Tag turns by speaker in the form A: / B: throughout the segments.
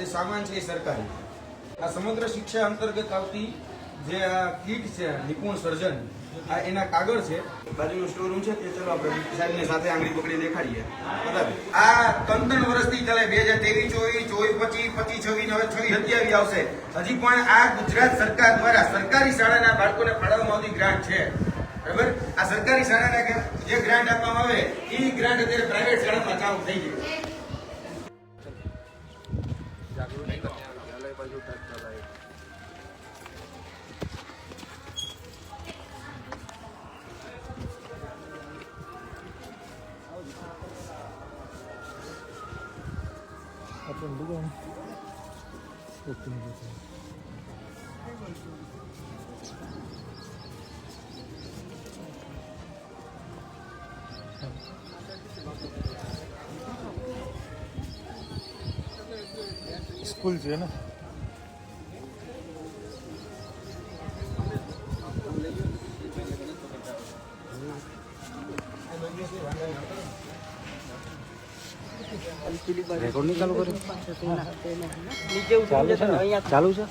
A: જે સામાન છે એ સરકારી. આ સમગ્ર શિક્ષા અંતર્ગત આવતી જે આ કીટ છે નિપુણ સર્જન, આ એના કાગળ છે. બાજુનો સ્ટોર રૂમ છે તે ચલો આપણે સાહેબને સાથે આંગળી પકડી દેખાડીએ. બરાબર. આ 3 વર્ષથી ચાલે, 2023, 24, 25, 26, હવે 27 આવશે. હજી પણ આ ગુજરાત સરકાર દ્વારા સરકારી શાળાના બાળકોને ફાળવવામાં આવતી ગ્રાન્ટ છે. બરાબર. આ સરકારી શાળાના જે ગ્રાન્ટ આપવામાં આવે એ ગ્રાન્ટ અત્યારે પ્રાઇવેટ શાળામાં ચાલુ થઈ ગઈ.
B: स्कूल છે ને
C: રેકોર્ડ નહીં ચાલુ કર્યું? ચાલુ છે ને? ચાલુ છે.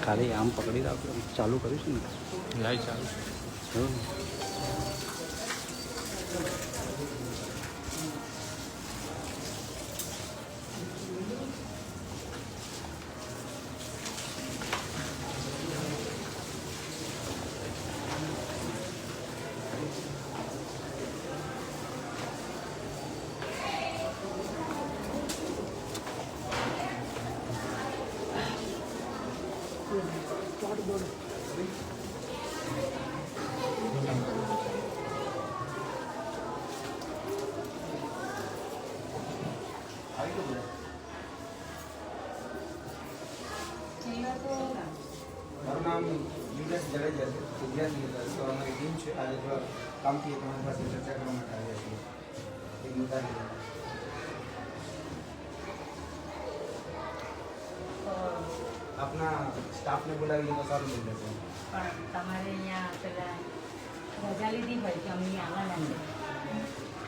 C: ખાલી આમ પકડી રાખો, ચાલુ કર્યું છે ને?
B: ચાલુ
A: મારું નામ યુગેશ જાડેજા છે, વિદ્યાર્થી હતા. તો અમારી ટીમ છે, આજે થોડા કામથી તમારી પાસે ચર્ચા કરવા માટે આવ્યા છીએ એક મુદ્દા. આપના સ્ટાફને બોલાવીને તો સારું થઈ જશે.
D: પણ તમારે અહીંયા પેલા રજા લીધી હોય કે અમે આવવાના છે.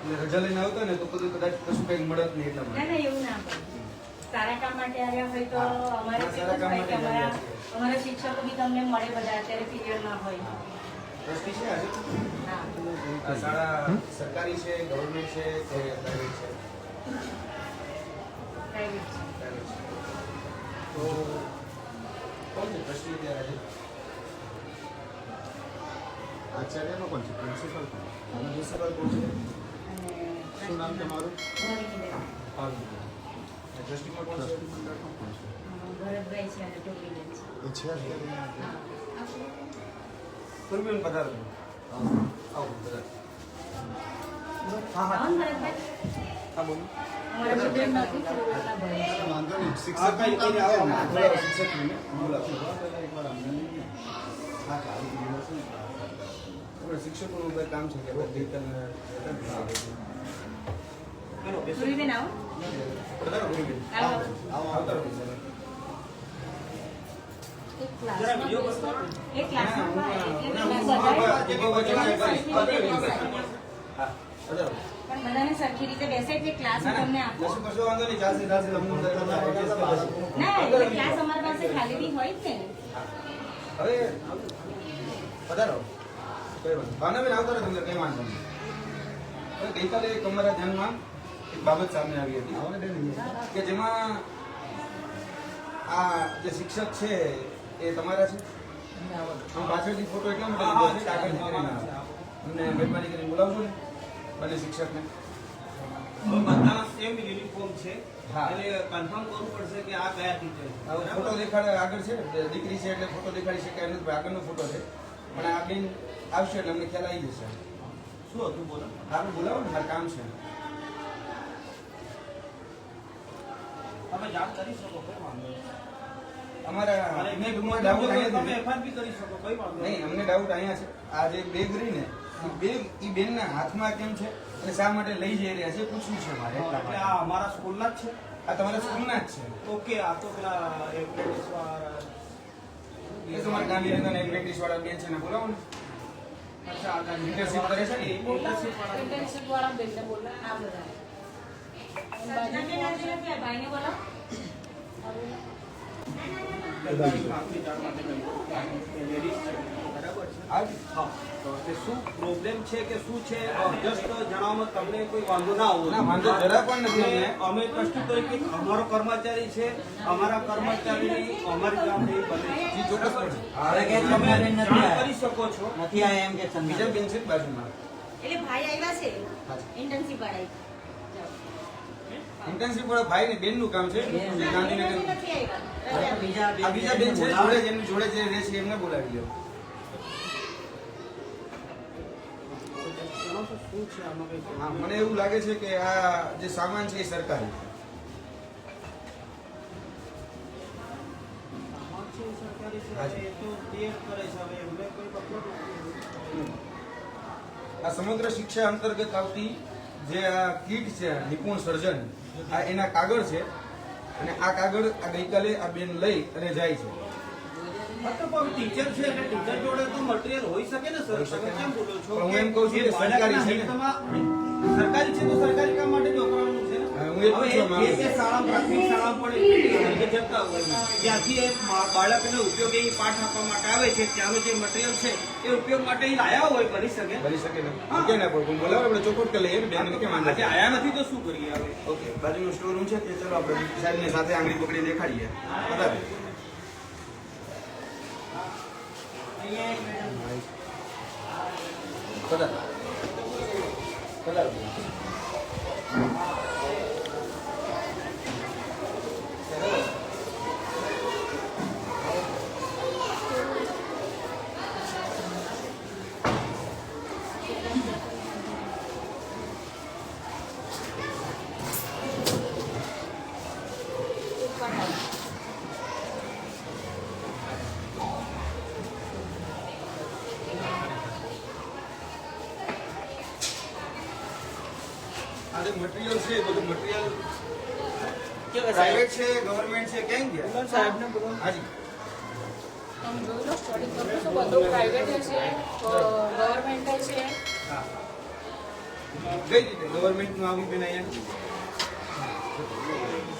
A: એટલે રજા લઈને આવતા ને તો બધું કદાચ કશું કંઈક મળત નહીં એટલા
D: ના
A: માટે.
D: ના એવું ના હોય. સારા કામ માટે આવ્યા હોય તો અમારે
A: સારા કામ
D: કેવું હોય કે
A: માટે આવ્યા છીએ.
D: અમારા શિક્ષકો બી તમને મળે બધા, અત્યારે પીરિયડ ના હોય.
A: ટ્રસ્ટી છે આજે?
D: હા.
A: આ શાળા સરકારી છે, ગવર્મેન્ટ છે કે પ્રાઇવેટ છે?
D: પ્રાઇવેટ છે.
A: પ્રાઇવેટ છે. તો કોણ છે ટ્રસ્ટી અત્યારે આજે?
B: આચાર્યનો કોણ છે? પ્રિન્સિપલ કોણ?
A: પ્રિન્સિપલ કોણ છે?
D: અને
B: શું નામ તમારું?
D: ભરતભાઈ
A: ટ્રસ્ટીમાં કોણ છે?
D: ભરતભાઈ છે અને ટોપીબેન છે.
B: એ છે અત્યારે
D: હા.
A: પૂર્વીબેન પધારો. આવો પધારો.
D: આવો ને ભરતભાઈ.
A: હા બોલો.
D: અમારા student નથી, થોડું ભણે છે.
B: વાંધો નહીં.
A: આ
B: શિક્ષક
A: કઈ કઈ આવો ને બોલાવો શિક્ષકને બોલાવો.
B: એકવાર અમને નહીં. હા ચાલુ દિવસ
A: આપણે શિક્ષકોનું કંઈ કામ છે કે
D: પૂર્વીબેન આવો.
A: પધારો પૂર્વીબેન.
D: આવો.
A: આવતા રહો સર.
D: એક ક્લાસમાં એક ક્લાસમાં
A: હા પધારો.
D: પણ બધાને સરખી રીતે બેસે એટલે ક્લાસ તમને આપો.
A: કશું કશો વાંધો નહીં, ચાલશે ચાલશે.
D: ના એટલે ક્લાસ અમારી પાસે ખાલી બી હોય જ ને.
A: હવે પધારો. કઈ વાંધો ભાવનાબેન આવતા રહો તમને, કઈ વાંધો નહીં. હવે ગઈકાલે એક અમારા ધ્યાનમાં એક બાબત સામે આવી હતી કે જેમાં આ જે શિક્ષક છે એ તમારા છે. હું પાછળથી ફોટો એટલા માટે લીધો છે કે આગળથી કરીને આવે. અમને મહેરબાની કરીને બોલાવજો ને બંને શિક્ષકને.
E: બધાના સેમ યુનિફોર્મ છે,
A: હા.
E: એટલે કન્ફર્મ કરવું પડશે કે આ કયા ટીચર છે.
A: હવે ફોટો દેખાડે આગળ છે, દીકરી છે એટલે ફોટો દેખાડી શકે એમ નથી. આગળનો ફોટો છે પણ આ બેન આવશે એટલે અમને ખ્યાલ આવી જશે.
E: શું હતું બોલો?
A: આપણે બોલાવો ને, મારે કામ છે.
E: તમે જાણ કરી શકો, કોઈ વાંધો નહીં.
A: અમારા
E: અને
A: અમને
E: તમે
A: ડાઉટ અહીંયા
E: તમે
A: છે.
E: FIR બી કરી શકો, કોઈ વાંધો
A: નહીં, અમને ડાઉટ અહીંયા છે. આ જે બેગ રહી ને એ બેગ એ બેનના હાથમાં કેમ છે અને શા માટે લઈ જઈ રહ્યા છે પૂછવું છે મારે એટલા
E: એટલે
A: માટે.
E: આ અમારા સ્કૂલના જ છે.
A: આ તમારા સ્કૂલના જ છે.
E: ઓકે, આ તો પેલા એપ્રેન્ટિસ વાળા
A: એ તમારા ગાંધીનગરના એક પ્રેક્ટિસ વાળા બેન છે ને, બોલાવો ને.
E: अच्छा आगामी
A: इंटर्नशिप करे છે ને
E: इंटर्नशिप वाला
D: इंटर्नशिप वाला बेनने बोला આ બધા ભાઈને બોલો
E: આપની જાણ માટે લેડીઝ છે બરાબર છે
A: આજ
E: હા તો તે શું પ્રોબ્લેમ છે કે શું છે જસ્ટ જણાવવામાં તમને કોઈ વાંધો ના આવો
A: ના વાંધો જરા પણ નથી અમને.
E: અમે કશું તો કે અમારો કર્મચારી છે અમારા કર્મચારીની અમારી ગામની બને
A: જી ચોક્કસપણે.
E: છે તમે જાણ કરી શકો છો
B: નથી આયા એમ કે
A: બીજા બેન છે બાજુમાં
F: એટલે ભાઈ આવ્યા છે ઇન્ટર્નશિપ વાળા
A: ઇન્ટર્નશિપ વાળા ભાઈ ને બેન નું કામ છે ગાંધીનગર
F: નથી આવ્યા
A: આ બીજા બેન છે જોડે જ એમની જોડે જે રહે છે એમને બોલાવી લો.
E: જણાવશો શું છે આમાં કંઈ
A: હા મને એવું લાગે છે કે આ જે સામાન છે એ સરકારી
E: સામાન છે સરકારી છે હવે એ તો તે કરે છે હવે એમને કોઈ મતલબ નથી.
A: આ સમગ્ર શિક્ષા અંતર્ગત આવતી જે આ કીટ છે નિપુણ સર્જન આ એના કાગળ છે અને આ કાગળ આ ગઈકાલે આ બેન લઈ અને જાય છે.
E: હા તો પણ ટીચર છે એટલે ટીચર જોડે તો મટીરિયલ હોઈ શકે ને સર
A: હોઈ શકે.
E: તમે કેમ બોલો છો
A: પણ હું એમ કહું છું કે સરકારી છે ને.
E: સરકારી છે તો સરકારી કામ માટે જ વપરાવાનું છે ને
A: હા, હું એ જ પૂછવા માંગુ છું.
E: જે શાળા પ્રાથમિક શાળા પણ એ જતા હોય ત્યાંથી એ બાળકને ઉપયોગી પાઠ આપવા માટે આવે છે ત્યાંનું જે મટીરિયલ છે એ ઉપયોગ માટે એ લાયા હોય કરી શકે
A: બની શકે ને કે ના પણ બોલાવો આપણે ચોખ્ખું કરી લઈએ બેન ને કેમ વાંધો
E: આજે આયા નથી તો શું કરીએ હવે
A: ઓકે બાજુનો સ્ટોર રૂમ છે તે ચલો આપણે સાહેબને સાથે આંગળી પકડી દેખાડીએ બરાબર પધારો. પધારો. આ જે મટીરિયલ છે એ બધું મટીરિયલ પ્રાઇવેટ છે ગવર્મેન્ટ છે ક્યાં ગયા
E: સાહેબને બોલો
A: હાજી
D: તમે જોઈ લો સ્ટડી કરો છો બધું પ્રાઇવેટ છે ગવર્મેન્ટ છે
A: હા કઈ રીતે ગવર્મેન્ટનું આવ્યું બેન અહીંયા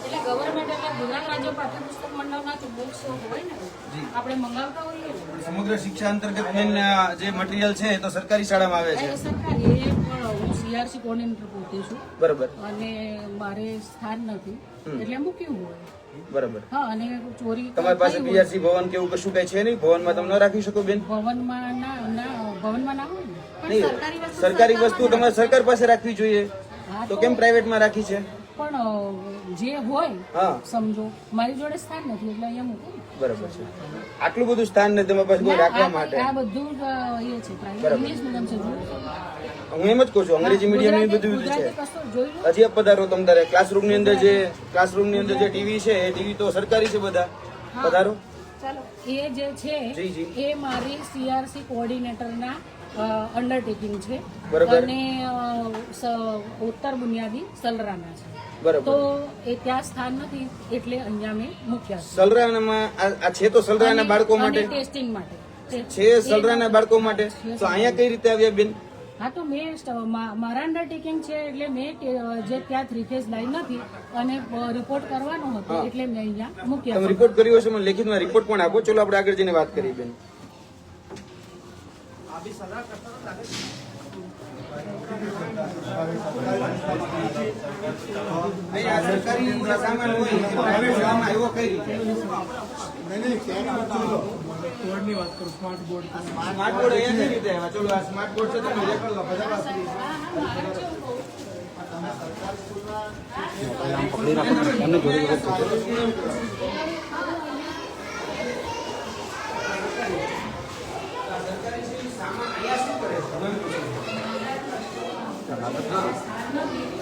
D: એટલે ગવર્મેન્ટ એટલે ગુજરાત રાજ્ય પાઠ્યપુસ્તક મંડળના બુક્સ હોય ને
A: જી.
D: આપણે મંગાવતા હોઈએ ને.
A: સમગ્ર શિક્ષા અંતર્ગત બેન જે મટીરિયલ છે એ તો સરકારી શાળામાં આવે છે
D: એ સરકારી એ પણ હું સીઆરસી કોર્ડિનેટર પોતે છું
A: બરોબર
D: અને મારે સ્થાન નથી એટલે મૂક્યું હોય
A: બરોબર
D: હા અને ચોરી
A: તમારી પાસે
D: થઈ હોય.
A: બીઆરસી ભવન કે એવું કશું કઈ છે નહીં ભવનમાં તમે ન રાખી શકો બેન
D: ભવનમાં ના ભવનમાં ના હોય ને પણ
A: નહીં સરકારી વસ્તુ તમારે સરકાર પાસે રાખવી જોઈએ
D: હા
A: તો કેમ પ્રાઇવેટમાં રાખી છે
D: પણ જે હોય
A: હા
D: સમજો મારી જોડે સ્થાન નથી એટલે અહીંયા મૂકું
A: બરોબર છે આટલું બધું સ્થાન નથી તમારી પાસે કોઈ રાખવા માટે
D: આ બધું જ એ છે પ્રાઇવેટ
A: બરાબર.
D: ઇંગ્લિશ મીડિયમ છે જોયું?
A: હું એમ જ કહું છું અંગ્રેજી મીડિયમ એ બધું
D: ગુજરાતી
A: છે
D: કશું જોઈ લો
A: હજી પધારો તમ તારે ક્લાસરૂમની અંદર જે ટીવી છે એ ટીવી તો સરકારી છે બધા પધારો
D: ચાલો એ જે છે
A: જી, જી.
D: એ મારી સીઆરસી કોઓર્ડિનેટરના અંડરટેકિંગ છે
A: બરાબર.
D: અને ઉત્તર બુનિયાદી સલરાના છે
A: બરાબર
D: તો એ ત્યાં સ્થાન નથી એટલે અહીંયા મેં મૂક્યા છે
A: સલરાનામાં આ છે તો સલરાના બાળકો માટે
D: ટેસ્ટિંગ માટે
A: છે સલરાના બાળકો માટે તો અહીંયા કઈ રીતે આવ્યા બેન
D: હા તો મેં મારા અંડરટેકિંગ છે એટલે મેં જે ત્યાં 3 ફેઝ લાઈન નથી અને રિપોર્ટ કરવાનો હતો એટલે મેં અહીંયા મૂક્યા
A: તમે
D: છે.
A: રિપોર્ટ કર્યો હશે મને લેખિતમાં રિપોર્ટ પણ આપો ચલો આપણે આગળ જઈને વાત કરીએ બેન
E: આ બી સલાહ કરતા લાગે છે
A: અહીંયા આ સરકારી જે સામાન હોય એ પ્રાઇવેટ શાળામાં આવ્યો કઈ રીતે સ્માર્ટ બોર્ડ અહીંયા કઈ રીતે આવ્યા ચલો આ સ્માર્ટ બોર્ડ છે તમે રેકોર્ડ લો બધા વાત કરીએ.
C: પકડી રાખો એમને જોડે જોડે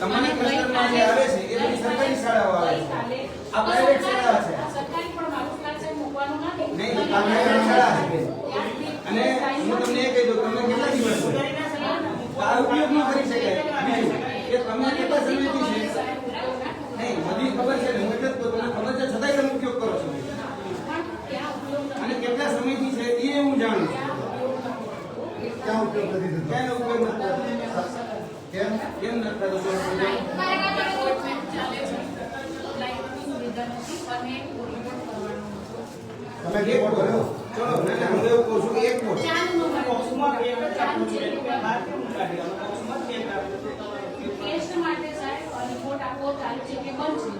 A: તમારી ક્લસ્ટરમાં જે આવે છે એ બધી સરકારી શાળાઓ આવે છે આ પ્રાઇવેટ શાળા છે
D: સરકારી પણ મારું ક્લાસ છે મૂકવાનું નથી
A: નહીં આ પ્રાઇવેટ શાળા છે અને હું તમને એ કહી દઉં તમને કેટલા દિવસ છે આ ઉપયોગ ન કરી શકાય બીજું કે તમે કેટલા સમયથી છે નહીં બધી ખબર છે ને હું એટલે જ કહું તમને ખબર છે છતાંય તમે ઉપયોગ કરો છો અને કેટલા સમયથી છે એ હું જાણું છું
B: ક્યાં ઉપયોગ
A: એકાદો સોલ્વ થઈ જાય.
D: એપોઇન્ટમેન્ટ ચાલે છે. લાઈટની સુવિધા નથી અને રિપોર્ટ કરવાનો હતો.
B: તમે રિપોર્ટ કર્યો?
A: ચલો ના, ના, હું એવું કહું છું કે એક વોટ.
D: ચાલુ
E: બોક્સમાં બે
D: ચાલુ છે.
E: બહાર કેમ કાઢી આવો? બોક્સમાં બે કાઢી.
D: ટેસ્ટ માટે સાહેબ રિપોર્ટ આપવો ચાલુ છે કે બંધ છે.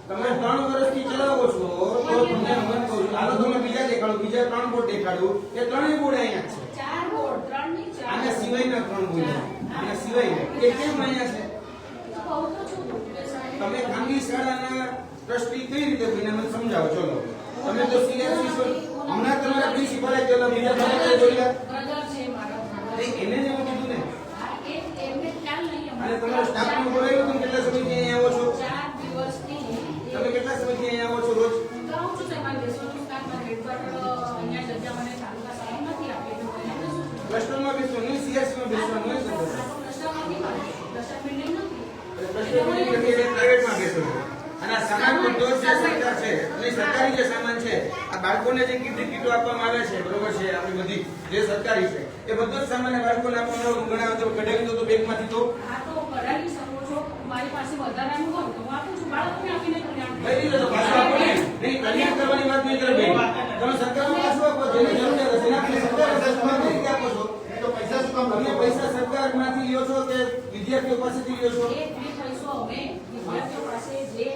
A: તમે 3 વર્ષથી ચલાવો છો તો તમને હું કહું છું હાલો તમે બીજા દેખાડો, બીજા 3 બોર્ડ દેખાડો, એ ત્રણેય બોર્ડ અહીંયા છે.
D: 4 બોર્ડ 3 ની 4
A: આના સિવાયના 3 બોર્ડ, આના સિવાય એ કેમ અહીંયા છે?
D: કહું તો છું કે સાહેબ
A: તમે ખાનગી શાળાના ટ્રસ્ટી કઈ રીતે બન્યા મને સમજાવો. ચલો તમે તો સીઆરસી છો, હમણાં તમારા પ્રિન્સિપલ ચલો બીજા તમે જોયા
D: બ્રધર છે મારો
A: એને જ એવું કીધું ને.
D: એમને ખ્યાલ નહીં
A: અને તમારો સ્ટાફને બોલાવ્યો તમે કેટલા સમયથી અહીંયા આવો છો?
D: 4 દિવસથી
A: તમે કેટલા સમયથી અહીંયા આવો છો રોજ?
D: કહું છું તેમાં બેસવાનું કામ કરે બટ અહીંયા જગ્યા મને તાલુકા સાહેબ નથી આપી તો અહીંયા બેસું છું.
A: ક્લસ્ટરમાં બેસવાનું નહીં, સીઆરસીમાં બેસવાનું નહીં.
D: ક્લસ્ટરમાં નથી મારે ક્લસ્ટર બિલ્ડિંગ નથી
A: પ્રાઇવેટમાં બેસો છો. અને આ સામાન બધો જ જે સરકાર છે અને સરકારી જે સામાન છે, આ બાળકોને જે કીટો આપવામાં આવે છે, બરોબર છે, આપણી બધી જે સરકારી છે એ બધો જ સામાન બાળકોને આપવામાં આવે. ગણાવો તો કઢાવી દો તો બેગમાંથી તો
D: આ તો કઢાવી શકો છો મારી પાસે વધારાનું હોય તો હું આપું છું બાળકોને આપીને કલ્યાણ
A: લઈ લીધો તો પાછું આપો ને. નહીં, કલ્યાણ કરવાની વાત નહીં કરે બેન. તમે સરકારનું પાછું આપો, જેને જરૂરિયાત હશે એના માટે સરકાર હશે, તમે કઈ રીતે આપો છો?
B: એ તો પૈસા શું કામ
A: તમે પૈસા સરકારમાંથી લ્યો છો કે વિદ્યાર્થીઓ પાસેથી લ્યો છો?
D: એ ફ્રી પૈસો અમે વિદ્યાર્થીઓ પાસે જે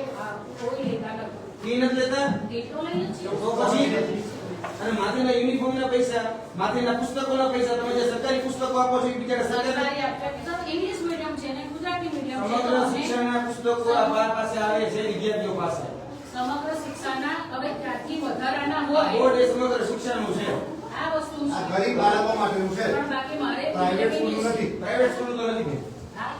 D: કોઈ લેતા નથી
A: ફી નથી લેતા?
D: એટલો લઈએ છીએ
A: તો પછી અને માથેના યુનિફોર્મના પૈસા, માથેના પુસ્તકોના પૈસા, તમે જે સરકારી પુસ્તકો આપો છો એ બિચારા સરકાર
D: સરકારી આપે તો ઇંગ્લિશ મીડિયમ છે ને ગુજરાતી મીડિયમ છે તો
A: સમગ્ર
D: અમે
A: શિક્ષણના પુસ્તકો આ બાર પાસે આવે છે વિદ્યાર્થીઓ પાસે.
D: સમગ્ર શિક્ષાના હવે ત્યાંથી વધારાના
A: આ
D: હોય
A: બોર્ડ એ સમગ્ર શિક્ષણનું છે.
D: આ વસ્તુ
B: આ
D: છે
B: ગરીબ બાળકો માટેનું છે,
D: પણ બાકી મારે
B: પ્રાઇવેટ સ્કૂલ નથી.
A: પ્રાઇવેટ સ્કૂલ તો નથી.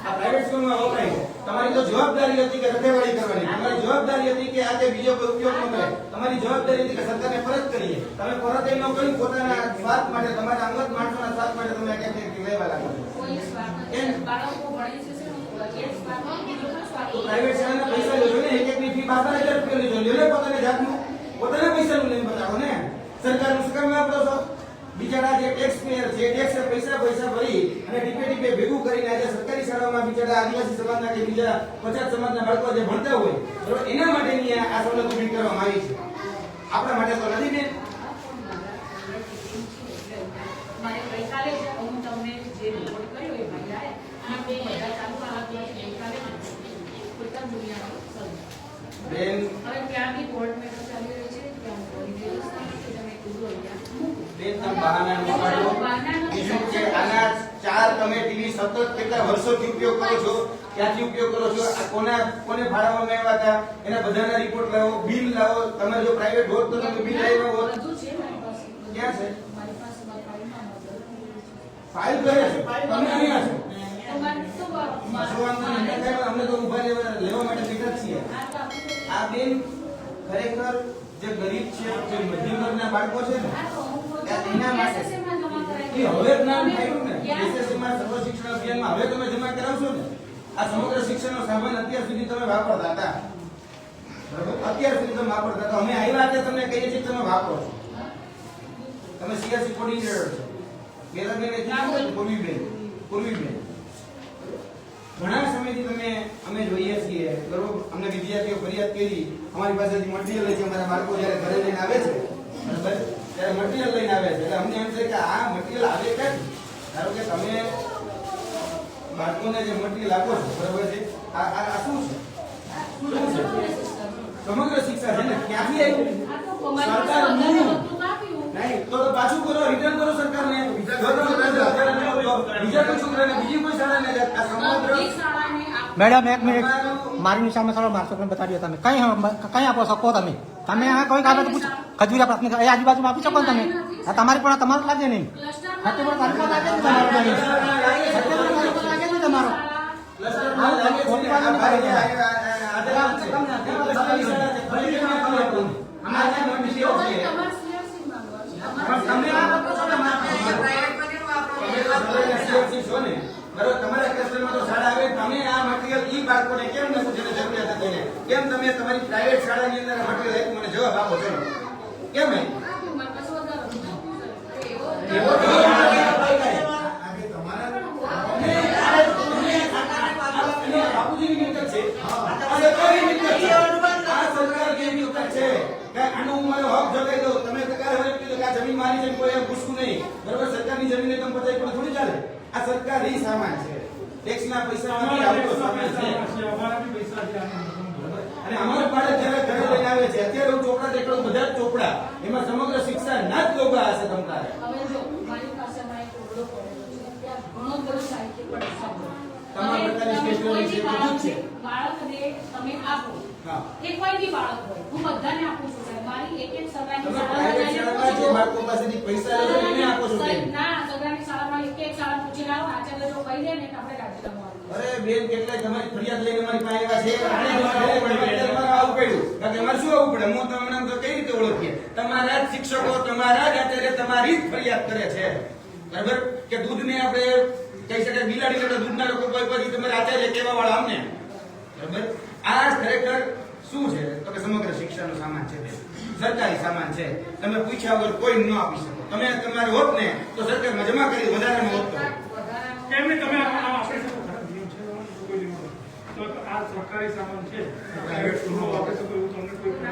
A: આ પ્રાઇવેટ સ્કૂલમાં વપરાય છે. તમારી તો જવાબદારી હતી કે રખેવાળી કરવાની. તમારી જવાબદારી હતી કે આ કે બીજો કોઈ ઉપયોગ ન કરે. તમારી જવાબદારી હતી કે સરકારને ફરજ કરીએ. તમે ફરજ ન કરી પોતાના સ્વાર્થ માટે, તમારા અંગત માણસોના સ્વાર્થ માટે તમે આ ક્યાંક લેવા લાગો છો.
D: કોઈ સ્વાર્થ નથી. બાળકો ભણે છે એ સ્વાર્થ બીજો કોઈ સ્વાર્થ
A: તો પ્રાઇવેટ શાળાના પૈસા લેજો ને, એક એકની ફી 12,000 રૂપિયા લેજો. લ્યો ને પોતાને જાતનું, પોતાના પૈસાનું લઈને બતાવો ને. સરકારનું શું કામ વાપરો છો? બિચારા જે ટેક્સ પેયર છે, ટેક્સ પૈસા ભરી અને ટીપે ભેગું કરીને આજે સરકારી શાળાઓમાં બિચારા આદિવાસી સમાજના કે બીજા પછાત સમાજના બાળકો જે ભણતા હોય, બરોબર, એના માટેની આ સવલત ઊભી કરવામાં આવી છે. આપણા માટે તો નથી ને.
D: મારે ગઈકાલે જ હું તમને જે રિપોર્ટ કર્યો એ ભાઈ આયા અને બે બધા ચાલુ આ ગઈકાલે કોઈ પણ દુનિયાનો સર
A: બેન,
D: હવે ત્યાં બી કોર્ટ મેટર ચાલી રહી છે ત્યાં કોઈ વ્યવસ્થા નથી તમે કીધું અહીંયા મૂકો.
A: બેન તમે બહાના ન કાઢો. બીજું કે આના 4 તમે ટીવી સતત કેટલા વર્ષોથી ઉપયોગ કરો છો, ક્યાંથી ઉપયોગ કરો છો, આ કોને ભાડામાં આવ્યા હતા, એના બધાના રિપોર્ટ લાવો, બિલ લાવો. તમારે જો પ્રાઇવેટ હોત તો તમે બિલ લાવ્યા હોત.
D: બધું છે મારી પાસે.
A: ક્યાં છે?
D: મારી પાસે ફાઇલમાં
A: ફાઇલ કરે છે, તમે અહીંયા છો.
D: તો મારે તો
A: જોવાનું નથી, કાંઈ અમને તો ઊભા લેવા માટે બેઠા જ છીએ.
D: આ તો આપણે
A: આ બેન ખરેખર જે ગરીબ છે, જે મધ્યમ વર્ગના બાળકો છે ને,
D: આ તો અમુક
A: એના માટે.
D: SSM માં જમા કરાય.
A: એ હવે જ્ઞાન થયું ને,
D: ક્યાં?
A: SSC માં સર્વ શિક્ષણ અભિયાનમાં હવે તમે જમા કરાવશો ને. આ સમગ્ર શિક્ષણનો સામાન અત્યાર સુધી તમે વાપરતા હતા, બરાબર? અત્યાર સુધી તમે વાપરતા હતા. અમે આવ્યા હતા તમને કહીએ છીએ તમે વાપરો છો. તમે સીઆરસી કોર્ડિનેટર છો. બેરાબેન પૂર્વીબેન ઘણા સમયથી અમે જોઈએ છીએ, બરોબર, અમને વિદ્યાર્થીઓ ફરિયાદ કરી, અમારી પાસેથી મટીરિયલ લઈ છે, અમારા બાળકો જ્યારે ઘરે લઈને આવે છે, બરાબર, ત્યારે મટીરિયલ લઈને આવે છે, એટલે અમને એમ છે કે આ મટીરિયલ આવે ક્યાંથી? ધારો કે તમે બાળકોને જે મટીરિયલ આપો છો, બરાબર છે, આ શું છે? સમગ્ર શિક્ષા છે ને, ક્યાંથી આવ્યું?
D: આ તો અમારી પાસે વધારે હતું તો આપ્યું.
A: નહીં તો પાછું કરો, રિટર્ન કરો સરકારને. બીજા કોઈ છોકરાને બીજી કોઈ શાળાને આ સમગ્ર
D: બધી શાળાને આપ-
G: મેડમ એક મિનિટ મારી નિશામાં ચાલો મારશો પણ બતાવી દો તમે કઈ આપો શકો તમે આ કોઈ કાગળ પૂછ ખજૂરા પ્રાથમિક એ આજુબાજુમાં આપી શકો ને તમે આ તમારી પણ તમારું જ લાગે નહીં
D: ક્લસ્ટરમાં
G: સત્યપુર તાલુકો લાગે છે તમારો
D: તમારે CRC માંગવા છે.
A: તમારા ક્લસ્ટરમાં તો શાળા આવે, તમે આ મટીરિયલ ઈ બાળકોને કેમ નથી જેને જરૂરિયાત હતી એને? કેમ તમે તમારી પ્રાઇવેટ શાળાની અંદર મટીરિયલ આપ્યું? મને જવાબ આપો છો. કેમ હે?
D: આપ્યું, મારી પાસે વધારે હતું.
A: એવો તો
B: આજે તમારા
A: કરીને તમે પચાવી પણ થોડી ચાલે. આ સરકારી સામાન છે, ટેક્સના પૈસામાંથી આવતો સામાન છે. અને અમારા પાડે જ્યારે ઘરે લઈને આવે છે, અત્યારે હું ચોપડા દેખાડું, બધા જ ચોપડા, એમાં સમગ્ર શિક્ષા ના જ લોગા હશે તમારે.
D: હવે જો મારી પાસે હમણાં એક ઓરડો પડેલો છે, ત્યાં ઘણો બધો સાહિત્ય પણ સાંભળો.
A: તમામ પ્રકારની સ્ટેશનરી છે, બધું જ છે.
D: બાળકને તમે આપો,
A: હા.
D: કે કોઈ બી બાળક હોય, હું બધાને આપું છું સાહેબ. મારી એક એક સગાની
A: તમે
D: શાળામાં
A: પ્રાઇવેટ
D: જઈને
A: શાળામાં જે
D: પૂછો.
A: બાળકો પાસેથી પૈસા લે છે એને આપો છો
D: સાહેબ,
A: બેન.
D: ના, સગાની શાળામાં એક એક શાળા પૂછીને આવો, આચાર્ય જો કહી દે ને તો આપણે રાજીનામું આપીએ.
A: અરે બેન, કેટલાય તમારી ફરિયાદ લઈને અમારી પાસે આવ્યા છે. તમારે આવું પડ્યું. કારણ કે અમારે શું આવવું પડે? હું તમને તો કઈ રીતે ઓળખીએ? તમારા જ શિક્ષકો, તમારા જ આચાર્ય તમારી જ ફરિયાદ કરે છે. બરાબર? કે દૂધને આપણે કહી શકાય બિલાડી કરતા દૂધના લોકો કોઈ પછી તમારા આચાર્ય કહેવા વાળા અમને. બરાબર? આ ખરેખર શું છે? તો કે સમગ્ર શિક્ષાનો સામાન છે બેન. સરકારી સામાન છે. તમે પૂછ્યા વગર કોઈ ન આપી શકો. તમે તમારે હોત ને તો સરકારમાં જમા કરી વધારાનો હોત તો.
H: કેમ નહીં તમે આ આપણી સાથે ખરાબ નિયમ છે કોઈ નિયમ નથી. તો આ સરકારી સામાન છે પ્રાઇવેટ સ્કૂલમાં વાપરી શકો એવું તમને કોઈ ખબર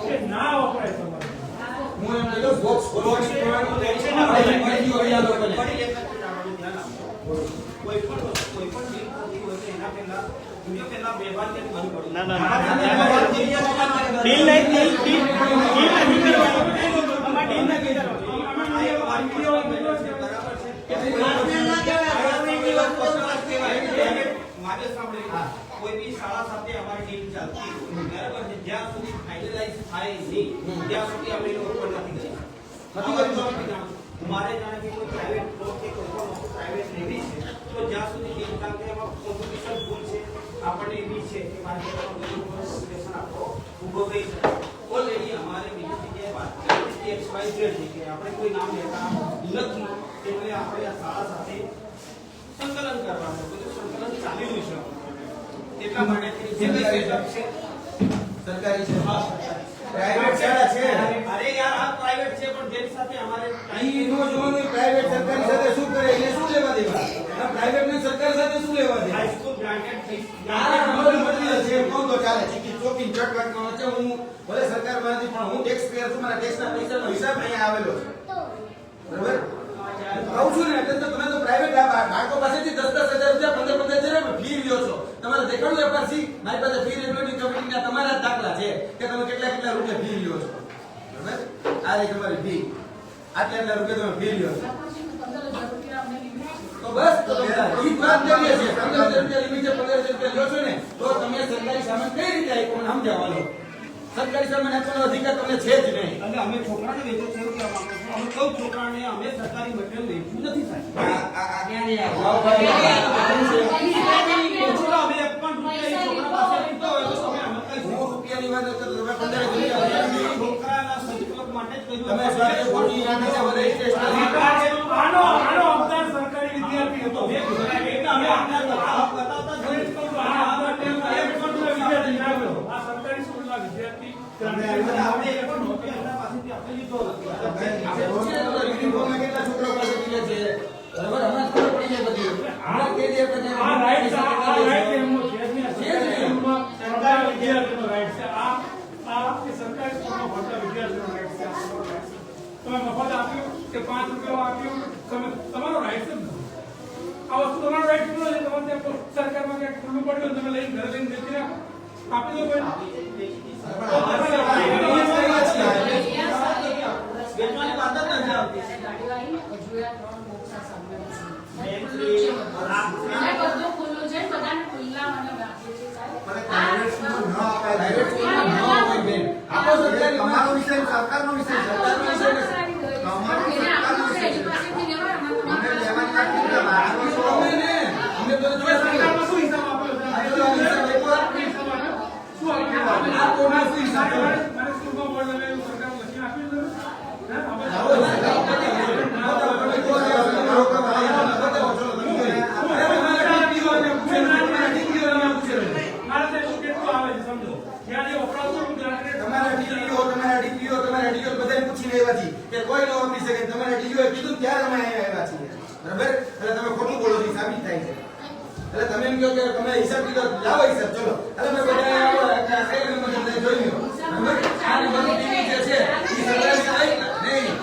H: કે ના વપરાય તમારે.
A: હું એમ કહ્યું બોક્સ ખોલવાની કરવાનું છે. આપણે મળી ગયું અહીંયા લોકોને.
E: પડી લેતા ધ્યાન આપો. કોઈ પણ વસ્તુ, કોઈ પણ ડીલ થતી હોય તો એના પહેલા વિડિયો પહેલા વ્યવહાર કરીને બંધ કરો.
C: ના, ના,
E: ડીલ નહીં, ડીલ કોઈ બી શાળા સાથે અમારી ટીમ ચાલતી બરાબર છે, જ્યાં સુધી ફાઇનલાઇઝ થાય નહીં ત્યાં સુધી અમે લોકો પણ નથી ગયા. મારે જાણે કે કોઈ પ્રાઇવેટ જોબ કે કોઈ પણ વસ્તુ પ્રાઇવેટ લેવી છે તો જ્યાં સુધી ટીમ કારણ કે એમાં કોમ્પિટિશન ફૂલ છે, આપણને એવી છે કે માર્કેટમાં કોમ્પિટિશન આપણો ઊભો થઈ શકે. ઓલરેડી અમારે બીજી જગ્યાએ વાત કરી XYZ છે કે આપણે કોઈ નામ લેતા નથી, એટલે આપણે આ શાળા સાથે સંકલન કરવાનું, બધું સંકલન ચાલી રહ્યું છે. એટલા માટે જે કંઈ સેટઅપ છે
A: સરકારી છે.
E: હા,
A: પ્રાઇવેટ શાળા છે.
E: અરે યાર આ પ્રાઇવેટ છે પણ જેની સાથે અમારે
A: અહીં નો જોવાનું પ્રાઇવેટ સરકારી સાથે શું કરે એને શું લેવા દેવા? આ પ્રાઇવેટ ને સરકાર સાથે શું લેવા દેવા?
E: હાઈસ્કૂલ બ્રાન્ડેડ થઈ
A: આ અમારું મટીરીયલ છે એમ કહું તો ચાલે. ચીકી ચોકી ચટકાટમાં વચ્ચે હું ભલે સરકારમાંથી પણ હું ટેક્સ પેયર છું, મારા ટેક્સના પૈસાનો હિસાબ અહીંયા આવેલો છે. બરાબર? કહું છું ને એટલે તો તમે તો પ્રાઇવેટ બાળકો પાસેથી 10,000 રૂપિયા 15,000 ફી લ્યો છો. તમારે દેખાડું એફઆરસી મારી પાસે ફી રેગ્યુલેટરી કમિટીના તમારા જ દાખલા છે કે તમે કેટલા રૂપિયા ફી લ્યો છો. બરાબર? આ રહી તમારી ફી. આટલા રૂપિયા તમે ફી લ્યો છો.
D: 15,000 રૂપિયા અમને limit છે.
A: તો બસ તો ઈ વાત કરીએ છીએ. 15,000 રૂપિયા લિમિટ છે, 15,000 રૂપિયા લ્યો છો ને તો તમે સરકારી સામાન કઈ રીતે આપ્યો મને સમજાવવાનો. સરકારી સામાન આપવાનો અધિકાર તમને છે જ નહીં.
E: અને અમે છોકરાને વેચો છે એવું કહેવા માંગુ છું. અમે કોઈ છોકરાને અમે સરકારી મટીરિયલ વેચ્યું નથી સાહેબ. છોકરા અમે 1 પણ રૂપિયા એ છોકરા પાસે લીધો હોય તો તમે અમે કઈ
A: હું રૂપિયાની વાત કરતો તમે 15,000
E: છોકરાના સદુપયોગ માટે જ કર્યું.
A: તમે સાથે ખોટી રાખી છે બધા સ્ટેશનરી.
H: આનો અવતાર સરકારી વિદ્યાર્થી હતો.
E: અમે આપના બતાવતા જ નથી.
H: આ સરકારી સ્કૂલના વિદ્યાર્થી
E: અને આપણે એ પણ રૂપિયા એમના પાસેથી આપણે લીધો નથી.
A: યુનિફોર્મમાં કેટલા છોકરાઓ પાસેથી લે છે? બરાબર? હમણાં ખબર પડી જાય બધી. હમણાં કહી દે આપણે
H: આ રાઈટ એમનો છે જ નહીં.
A: છે જ નહીં.
H: સરકારી વિદ્યાર્થીનો રાઈટ છે. આ એ સરકારી સ્કૂલમાં ભણતા વિદ્યાર્થીનો રાઈટ છે. આ તમારો રાઈટ છે. તમે મફત આપ્યું કે 5 રૂપિયા આપ્યું, તમારો રાઈટ છે જ નથી. આ વસ્તુ તમારો રાઈટ પૂરો છે. તમારે ત્યાં સરકારમાં ક્યાંક ખુલ્લું પડ્યું તમે લઈને ઘરે લઈને વેચી રાખો, આપી દો કોઈ.
E: વેચવાની વાત જ નથી આવતી.
D: ગાડીવાળી હજુ આ 3 બોક્સ આ સાંભળે છે.
E: એક
D: સાહેબ, બધું ખુલ્લું છે, બધાને ખુલ્લા મને રાખે છે સાહેબ.
B: પ્રાઇવેટ સ્કૂલ ન અપાય.
A: પ્રાઇવેટ સ્કૂલમાં ન હોય બેન. આપો સરકારી
B: તમારો વિષય સરકારનો વિષય છે.
A: સરકારનો વિષય નથી.
B: અમે લેવાની વાત કરી રહ્યા.
A: અમે ને અમે તો જોઈ
H: સરકારમાં શું હિસાબ આપ્યો છે?
A: આ તો હિસાબ આપ્યો.
H: હિસાબ આપ્યો? શું આપ્યું?
A: આ કોના શું હિસાબ આપ્યો?
H: મારે સ્કૂલમાં બોર્ડ લગાવ્યું, સરકાર લખી આપ્યું છે? હે? અમે
A: આવો સરકાર બતાવો. તમે કોઈ આવો કામ આયા બતાવો ચલો તમે કરી. અરે મારા દીકરીઓને પૂછે ને મારા દીકરીઓને પૂછે ને.
H: મારે તો એટલું કેટલું આવે છે સમજો. જ્યાં જે વપરાતું હોય ત્યાં
A: તમારા ડીપીઓ બધાને પૂછીને આવ્યા છીએ કે કોઈ ન વાપરી શકે. તમારા ડીપીઓ કીધું ત્યારે અમે અહીંયા આવ્યા છીએ. બરાબર? એટલે તમે ખોટું બોલો છો, સાબિત થાય છે. એટલે તમે એમ કહો કે તમે હિસાબ કીધો, લાવો હિસાબ ચલો. એટલે મેં બધા આવો આ કઈ નંબર તમને જોઈ લો. બરાબર? આ નંબર ટીવી જે છે એ સરકારી નહીં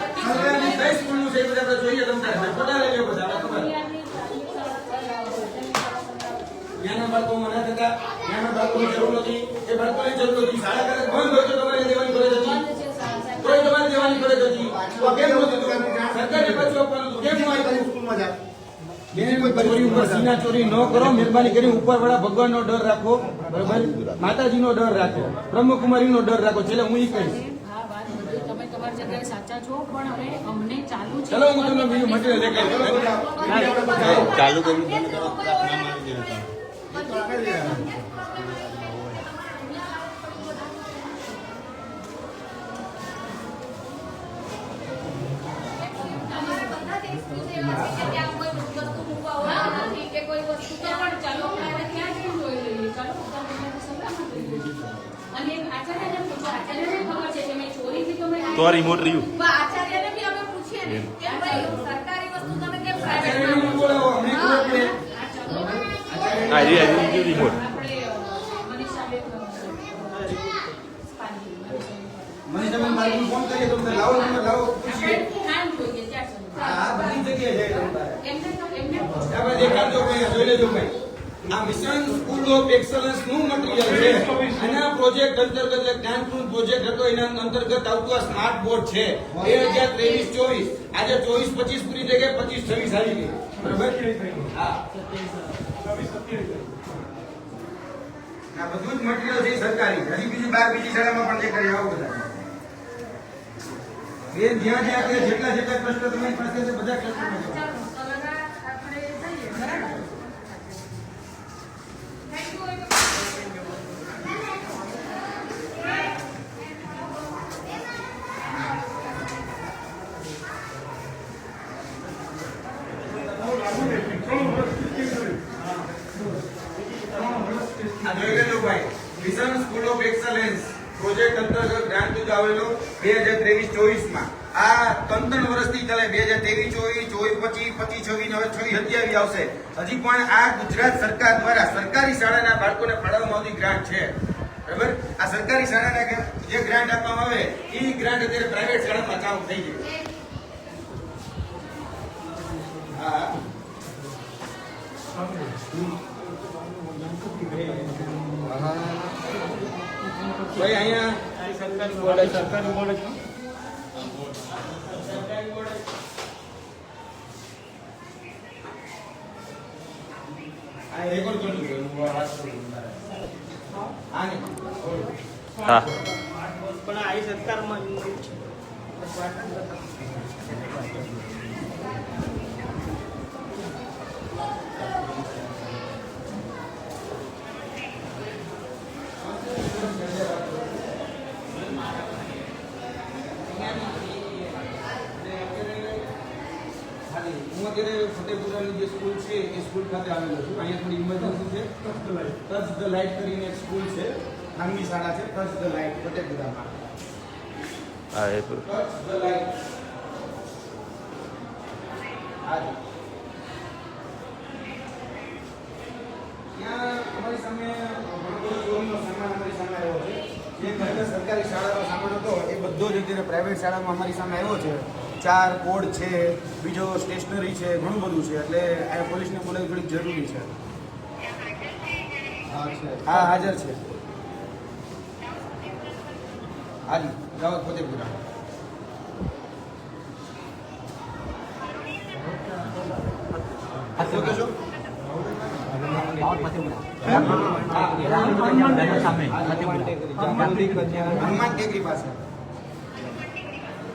A: બાળકોની જરૂર નથી, એ બાળકોની જરૂર નથી. શાળા કદાચ બંધ હોય તો તમારે દેવાની ફરજ હતી.
D: બંધ છે સાહેબ.
A: તોય તમારે દેવાની ફરજ હતી. તો કેમ નહોતું દીધું? સરકારે પાછું આપવાનું હતું. કેમ ન આપ્યું?
B: સ્કૂલમાં જા.
A: ચોરી ઉપર સીના ચોરી ન કરો. મહેરબાની કરી ઉપરવાળા ભગવાનનો ડર રાખો, બરોબર? માતાજીનો ડર રાખો, બ્રહ્મકુમારીનો ડર રાખો. છેલ્લે હું ઈ કહીશ.
D: આ વાત બધી તમે તમારી જગ્યાએ સાચા છો, પણ હવે અમને ચાલુ છે.
A: ચલો હું તમને બીજું મટીરિયલ દેખાડું.
C: ચાલુ કર્યું
D: પણ ચાલો આપણે ક્યાં જઈને જોઈ લઈએ. ચાલો તમે સલાહમાં જોઈ લઈએ. અને એક આચાર્યને પૂછો, આચાર્યને ખબર છે કે મેં ચોરીથી તો મેં
C: તો આ રિમોટ રહ્યું
F: આચાર્યને બી અમે પૂછીએ ને કે ભાઈ સરકારી વસ્તુ તમે કેમ
A: આચાર્યને ન બોલાવો, અમને ખબર પડે.
C: આ રિમોટ
D: આપણે મનીષાબેન
A: મનીષાબેન મારી ફોન કરીએ તો તમને લાવો નંબર લાવો પૂછીએ.
D: નામ જોઈએ ત્યાં સુધી.
A: હા બધી જગ્યાએ જાય તમારે.
D: એમને
A: આપણે દેખાડજો ભાઈ, જોઈ લેજો ભાઈ. આ મિશન સ્કૂલ ઓફ એક્સલન્સ નું મટીરીયલ છે. આના પ્રોજેક્ટ અંતર્ગત જે જ્ઞાનપૂર્ણ પ્રોજેક્ટ હતો એના અંતર્ગત આવતું આ સ્માર્ટ બોર્ડ છે 2023-24. આજે 24-25 પૂરી થઈ ગઈ, 25-26 આવી ગઈ, બરોબર? હા આ બધું જ મટીરીયલ છે સરકારી. હજી બીજી બીજી શાળામાં પણ દેખાડી આવો બધા. બેન જ્યાં જ્યાં કે જેટલા પ્રશ્નો તમારી પાસે છે બધા પ્રશ્નો
D: ચાલો તો લગા આપણે જઈએ. બરાબર. Thank you.
A: આ જોઈ લેજો ભાઈ. Mission school of excellence project અંતર્ગત ગ્રાન્ટ આવેલો 2023-24 માં. આ 3 વર્ષથી ચાલે. 2023-24, 24-25, 25-26 આવશે. હજી પણ આ ગુજરાત સરકાર દ્વારા સરકારી શાળાના બાળકોને ફાળવવામાં આવતી ગ્રાન્ટ છે, બરાબર? આ સરકારી શાળાના જે ગ્રાન્ટ આપવામાં આવે એ ગ્રાન્ટ અત્યારે પ્રાઇવેટ શાળામાં ચાલુ થઈ ગઈ. હા ભાઈ અહીંયા સરકારી બોર્ડ આ રેકોર્ડ કરું છું હું વાત કરું હા ને
C: હા
E: પણ આ સરકારમાં
A: હું અત્યારે ફતેપુરાની જે સ્કૂલ છે એ સ્કૂલ ખાતે આવેલો છું. અહીંયા થોડી ઇમરજન્સી છે. ટચ ધ લાઇટ કરીને એક સ્કૂલ છે, નામની શાળા છે ટચ ધ લાઇટ ફતેપુરામાં.
C: હા એ
A: ટચ ધ લાઇટ. હાજી. ત્યાં અમારી સામે ચોરીનો સામાન અમારી સામે આવ્યો છે. જે ખરેખર સરકારી શાળાનો સામાન હતો એ બધો જ અત્યારે પ્રાઇવેટ શાળામાં અમારી સામે આવ્યો છે. 4 કોડ છે, બીજો સ્ટેશનરી છે, ઘણું બધું છે. એટલે આ પોલીસને બોલાવવી થોડીક જરૂરી છે. હા હાજર છે. હાજી જાઓ ફતેપુરા. શું કહેશો? હનુમાન ટેકરી પાસે.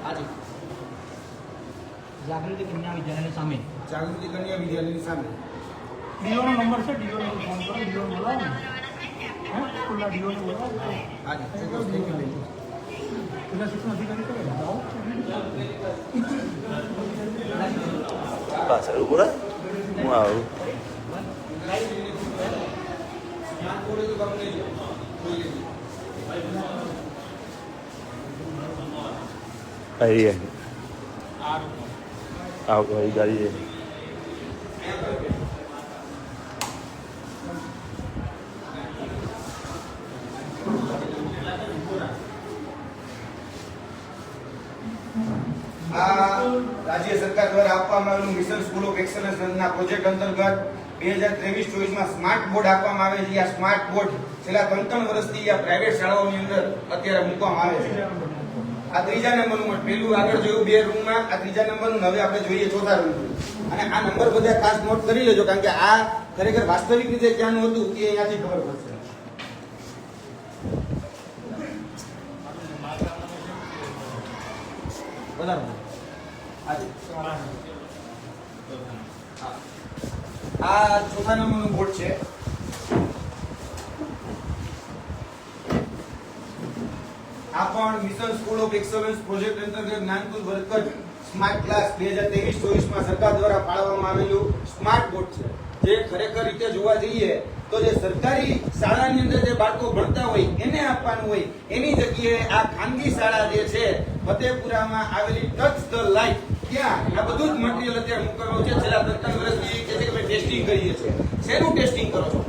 A: હાજી
G: જાગૃતિ કન્યા વિદ્યાલયની સામે.
A: જાગૃતિ કન્યા વિદ્યાલયની સામે.
H: ડીઓનો નંબર છે, ડીઓને ફોન કરો, ડીઓને બોલાવો ને. હા સ્કૂલના ડીઓને બોલાવો.
A: હાજી ચોક્કસ થેન્ક યુ.
H: જિલ્લા શિક્ષણ અધિકારી કરે જાઓ.
C: પાછળ ઉભો રહે હું આવું
A: ત્યાં બોલે તો બાપ લઈ જાઓ. જોઈ લેજો.
C: આવી આવ આવી ગાડી
A: આ રાજ્ય સરકાર દ્વારા આપવામાં આવેલું મિશન સ્કૂલ ઓફ એક્સલન્સ ના પ્રોજેક્ટ અંતર્ગત 2023-24 માં સ્માર્ટ બોર્ડ આપવામાં આવે છે. આ સ્માર્ટ બોર્ડ છેલ્લા 3 વર્ષથી આ પ્રાઇવેટ શાળાઓની અંદર અત્યારે મૂકવામાં આવે છે. આ ત્રીજા નંબરનું પેલું આગળ જોયું 2 રૂમમાં, આ ત્રીજા નંબરનું. હવે આપણે જોઈએ ચોથા રૂમ. અને આ નંબર બધા ખાસ નોટ કરી લેજો, કારણ કે આ ખરેખર વાસ્તવિક રીતે ક્યાંનું હતું એ અહીંયાથી ખબર પડશે. વધારો આ ચોથા નંબરનું બોર્ડ છે. આ પણ mission school of excellence project અંતર્ગત જ્ઞાનકુલ વર્કર સ્માર્ટ ક્લાસ 2023-24 માં સરકાર દ્વારા ફાળવવામાં આવેલું સ્માર્ટ બોર્ડ છે. જે ખરેખર રીતે જોવા જઈએ તો જે સરકારી શાળાની અંદર જે બાળકો ભણતા હોય એને આપવાનું હોય, એની જગ્યાએ આ ખાનગી શાળા જે છે ફતેપુરામાં આવેલી ટચ ધ લાઈફ, ત્યાં આ બધું જ મટીરીયલ અત્યારે મૂકવાનું છે. છેલ્લા 3 વર્ષથી કે છે કે અમે ટેસ્ટિંગ કરીએ છીએ. શેનું ટેસ્ટિંગ કરો છો?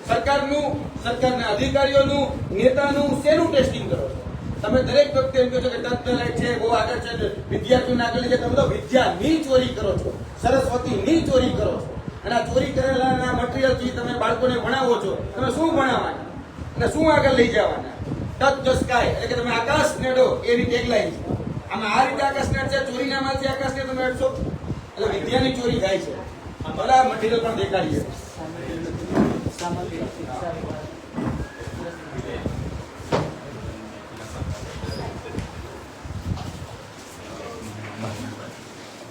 A: સરકારનું, સરકારના અધિકારીઓનું, નેતાનું શેનું ટેસ્ટિંગ કરો છો? તમે દરેક વખતે એમ કહો છો કે ટચ ધ લાઈફ છે, બહુ આગળ છે, વિદ્યાર્થીઓને આગળ લઈ જાય. તમે તો વિદ્યાની ચોરી કરો છો, સરસ્વતીની ચોરી કરો છો. અને આ ચોરી કરેલા મટીરીયલથી તમે બાળકોને ભણાવો છો. તમે શું ભણાવવાના અને શું આગળ લઈ જવાના? ટચ ધ સ્કાય એટલે કે તમે આકાશ નેડો, એની ટેગલાઈન છે. આમાં આ રીતે આકાશ નેડ છે, ચોરીના માંથી આકાશને તમે અડશો એટલે વિદ્યાની ચોરી થાય છે. ભલા મટીરીયલ પણ દેખાડીએ.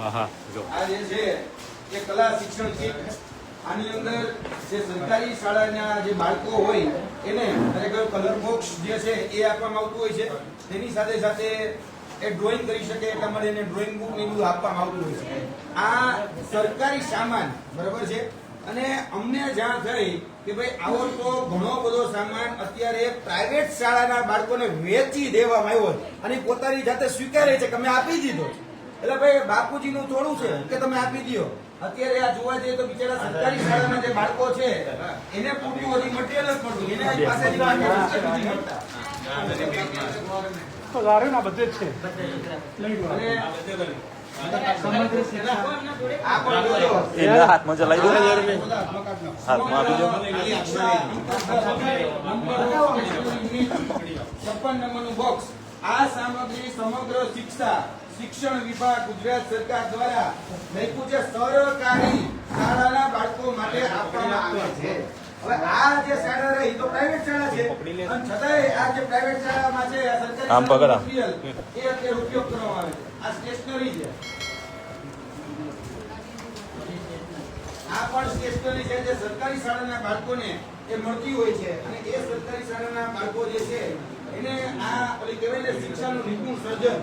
C: હા જો
A: આ જે છે એ કલા શિક્ષણ કીટ. આની અંદર જે સરકારી શાળાના જે બાળકો હોય એને ખરેખર કલર બોક્સ જે છે એ આપવામાં આવતું હોય છે. તેની સાથે સાથે એ ડ્રોઈંગ કરી શકે એટલા માટે એને ડ્રોઈંગ બુક ને બધું આપવામાં આવતું હોય છે. આ સરકારી સામાન બરાબર છે. અને અમને જાણ થઈ કે ભાઈ આવો તો ઘણો બધો સામાન અત્યારે પ્રાઇવેટ શાળાના બાળકોને વેચી દેવામાં આવ્યો છે અને પોતાની જાતે સ્વીકારે છે કે અમે આપી દીધો. એટલે ભાઈ બાપુજીનું થોડું છે કે તમે આપી દો. અત્યારે આ જોવા જઈએ તો બિચારા સરકારી શાળાના જે બાળકો છે એને પૂરતું બધી મટીરીયલ જ મળતું, એને પાસેથી નથી મળતા.
H: તો લારીના બધે જ છે. લઈ લો.
A: અને આ પણ જોજો.
C: એના હાથમાં ચલાવી દો, હાથમાં આપી દો.
A: 56 નંબરનું બોક્સ. આ સામગ્રી સમગ્ર શિક્ષણ વિભાગ ગુજરાત સરકાર દ્વારા લખ્યું છે સરકારી શાળાના બાળકો માટે આપવામાં આવે છે. હવે આ જે શાળા રહી તો પ્રાઇવેટ શાળા છે, અને છતાંય આ જે પ્રાઇવેટ શાળામાં છે આ સરકારી
C: આમ પકડા.
A: મટીરીયલ એ અત્યારે ઉપયોગ કરવામાં આવે છે. આ સ્ટેશનરી છે. આ પણ સ્ટેશનરી છે જે સરકારી શાળાના બાળકોને એ મળતી હોય છે. અને એ સરકારી શાળાના બાળકો જે છે એને આ ઓલી કહેવાય ને શિક્ષાનું નિપુણ સર્જન,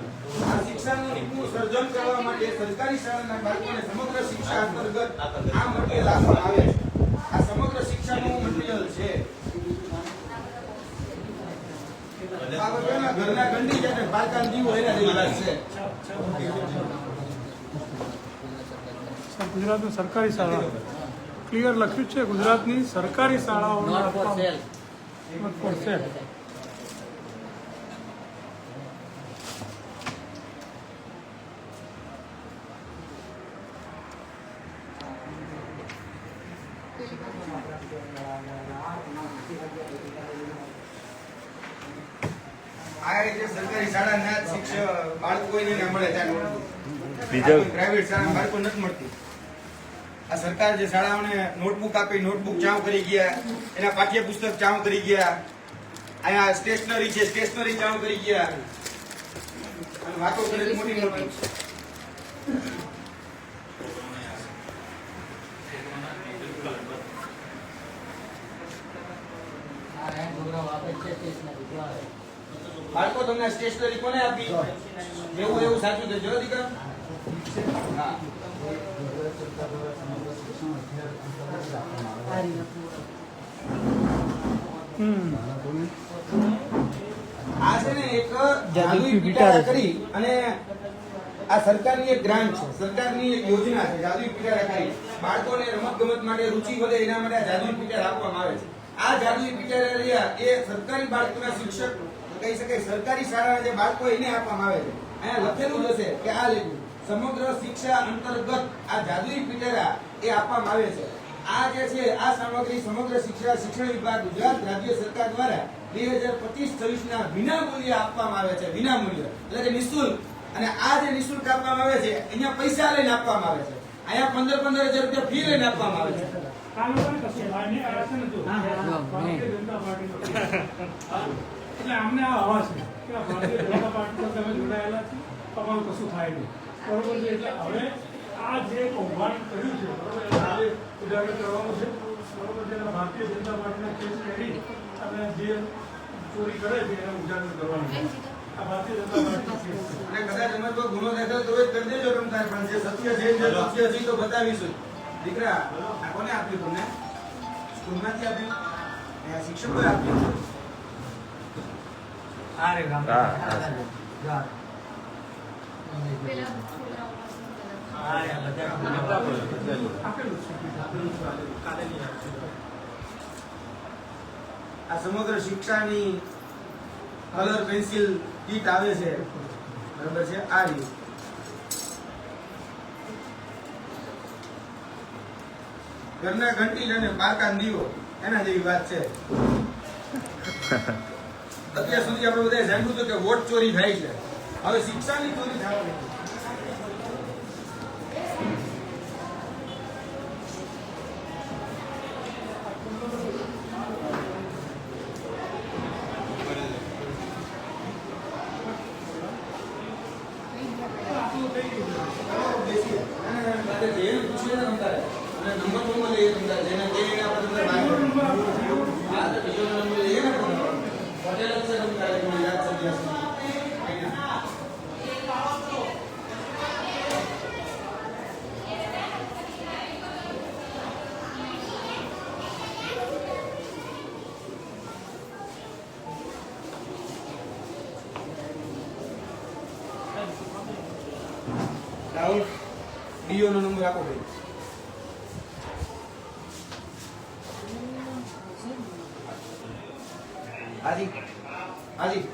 A: આ શિક્ષાનું નિપુણ સર્જન કરવા માટે સરકારી શાળાના બાળકોને સમગ્ર શિક્ષા અંતર્ગત આ મટીરીયલ આપવામાં આવે છે. આ સમગ્ર શિક્ષાનું મટીરીયલ છે. આ બધાના ઘરના ગંડી છે ને બાળકાને દીવો એના જેવી વાત છે.
H: ગુજરાતની સરકારી શાળા ક્લિયર લખ્યું છે. ગુજરાતની સરકારી શાળાઓના
A: આ રીતે સરકારી શાળાના શિક્ષક બાળકો એને મળે છે.
C: બીજા
A: પ્રાઇવેટ શાળાના બાળકો નથી મળતી. આ સરકાર જે શાળાઓને નોટબુક આપી, નોટબુક ચાઉ કરી ગયા, એના પાઠ્યપુસ્તક ચાઉ કરી ગયા, અહીંયા સ્ટેશનરી છે, સ્ટેશનરી ચાઉ કરી ગયા અને વાતો કરે મોટી મોટી. બાળકો તમને સ્ટેશનરી કોને આપી? જેવું એવું સાચું છે. જો દીકરા હા આ છે ને એક જાદુઈ પિટારા કરી અને આ સરકારની એક ગ્રાન્ટ છે, સરકારની એક યોજના છે જાદુઈ પિટારા કરી. બાળકોને રમત ગમત માટે રુચિ વધે એના માટે આ જાદુઈ પિટારા આપવામાં આવે છે. આ જાદુઈ પિટારા રહ્યા એ સરકારી બાળકોના શિક્ષક કહી શકાય, સરકારી શાળાના જે બાળકો એને આપવામાં આવે છે. અહીંયા લખેલું જ હશે કે આ લેવું સમગ્ર શિક્ષા અંતર્ગત આ જાદુઈ પિટારા એ આપવામાં આવે છે. આ જે છે આ સામગ્રી સમગ્ર શિક્ષણ વિભાગ ગુજરાત રાજ્ય સરકાર દ્વારા 2025-26 ના વિનામૂલ્યે આપવામાં આવે છે, વિનામૂલ્ય એટલે કે નિઃશુલ્ક. અને આ જે નિઃશુલ્ક આપવામાં આવે છે અહીંયા પૈસા લઈને આપવામાં આવે છે, અહીંયા 15,000 રૂપિયા ફી લઈને આપવામાં આવે છે.
H: આ લોકોને કશું થાય નહીં, આ છે ને જો, ભારતીય જનતા પાર્ટીનો એટલે અમને આ આવાજ છે કે આ ભારતીય જનતા પાર્ટી સાથે તમે જોડાયેલા છો, તમારું કશું થાય નહીં, બરોબર છે. એટલે હવે આ જે કૌભાંડ કર્યું છે, બરોબર, એને આજે ઉજાગર કરવાનું છે, બરોબર છે. અને ભારતીય જનતા પાર્ટીના કેસ કરી અને જે ચોરી કરે છે એને ઉજાગર કરવાનું છે. આ ભારતીય જનતા પાર્ટીનો કેસ છે.
A: અને કદાચ અમારે કોઈ ગુનો દાખલ તો જ કરી દેજો રમતા, પણ જે સત્ય છે જે તથ્ય છે તો બતાવીશું. દીકરા આ કોને આપ્યું તમને? સ્કૂલમાંથી આપ્યું? અહીંયા શિક્ષકોએ આપ્યું?
G: આ રે ગામ
C: હા.
F: પેલા છોકરાઓ પાસે
G: આ રે બધા
H: આપેલું છે.
A: આ સમગ્ર શિક્ષાની કલર પેન્સિલ કીટ આવે છે, બરાબર છે. આ રીતે ઘરના ઘંટી અને પારકા દીવો એના જેવી વાત છે. અત્યાર સુધી આપણે બધા જાણ્યું હતું કે વોટ ચોરી થાય છે, હવે શિક્ષાની ચોરી થવાની છે. રાહુલ ડીઓ નો નંબર આપો ભાઈ. હાજી હાજી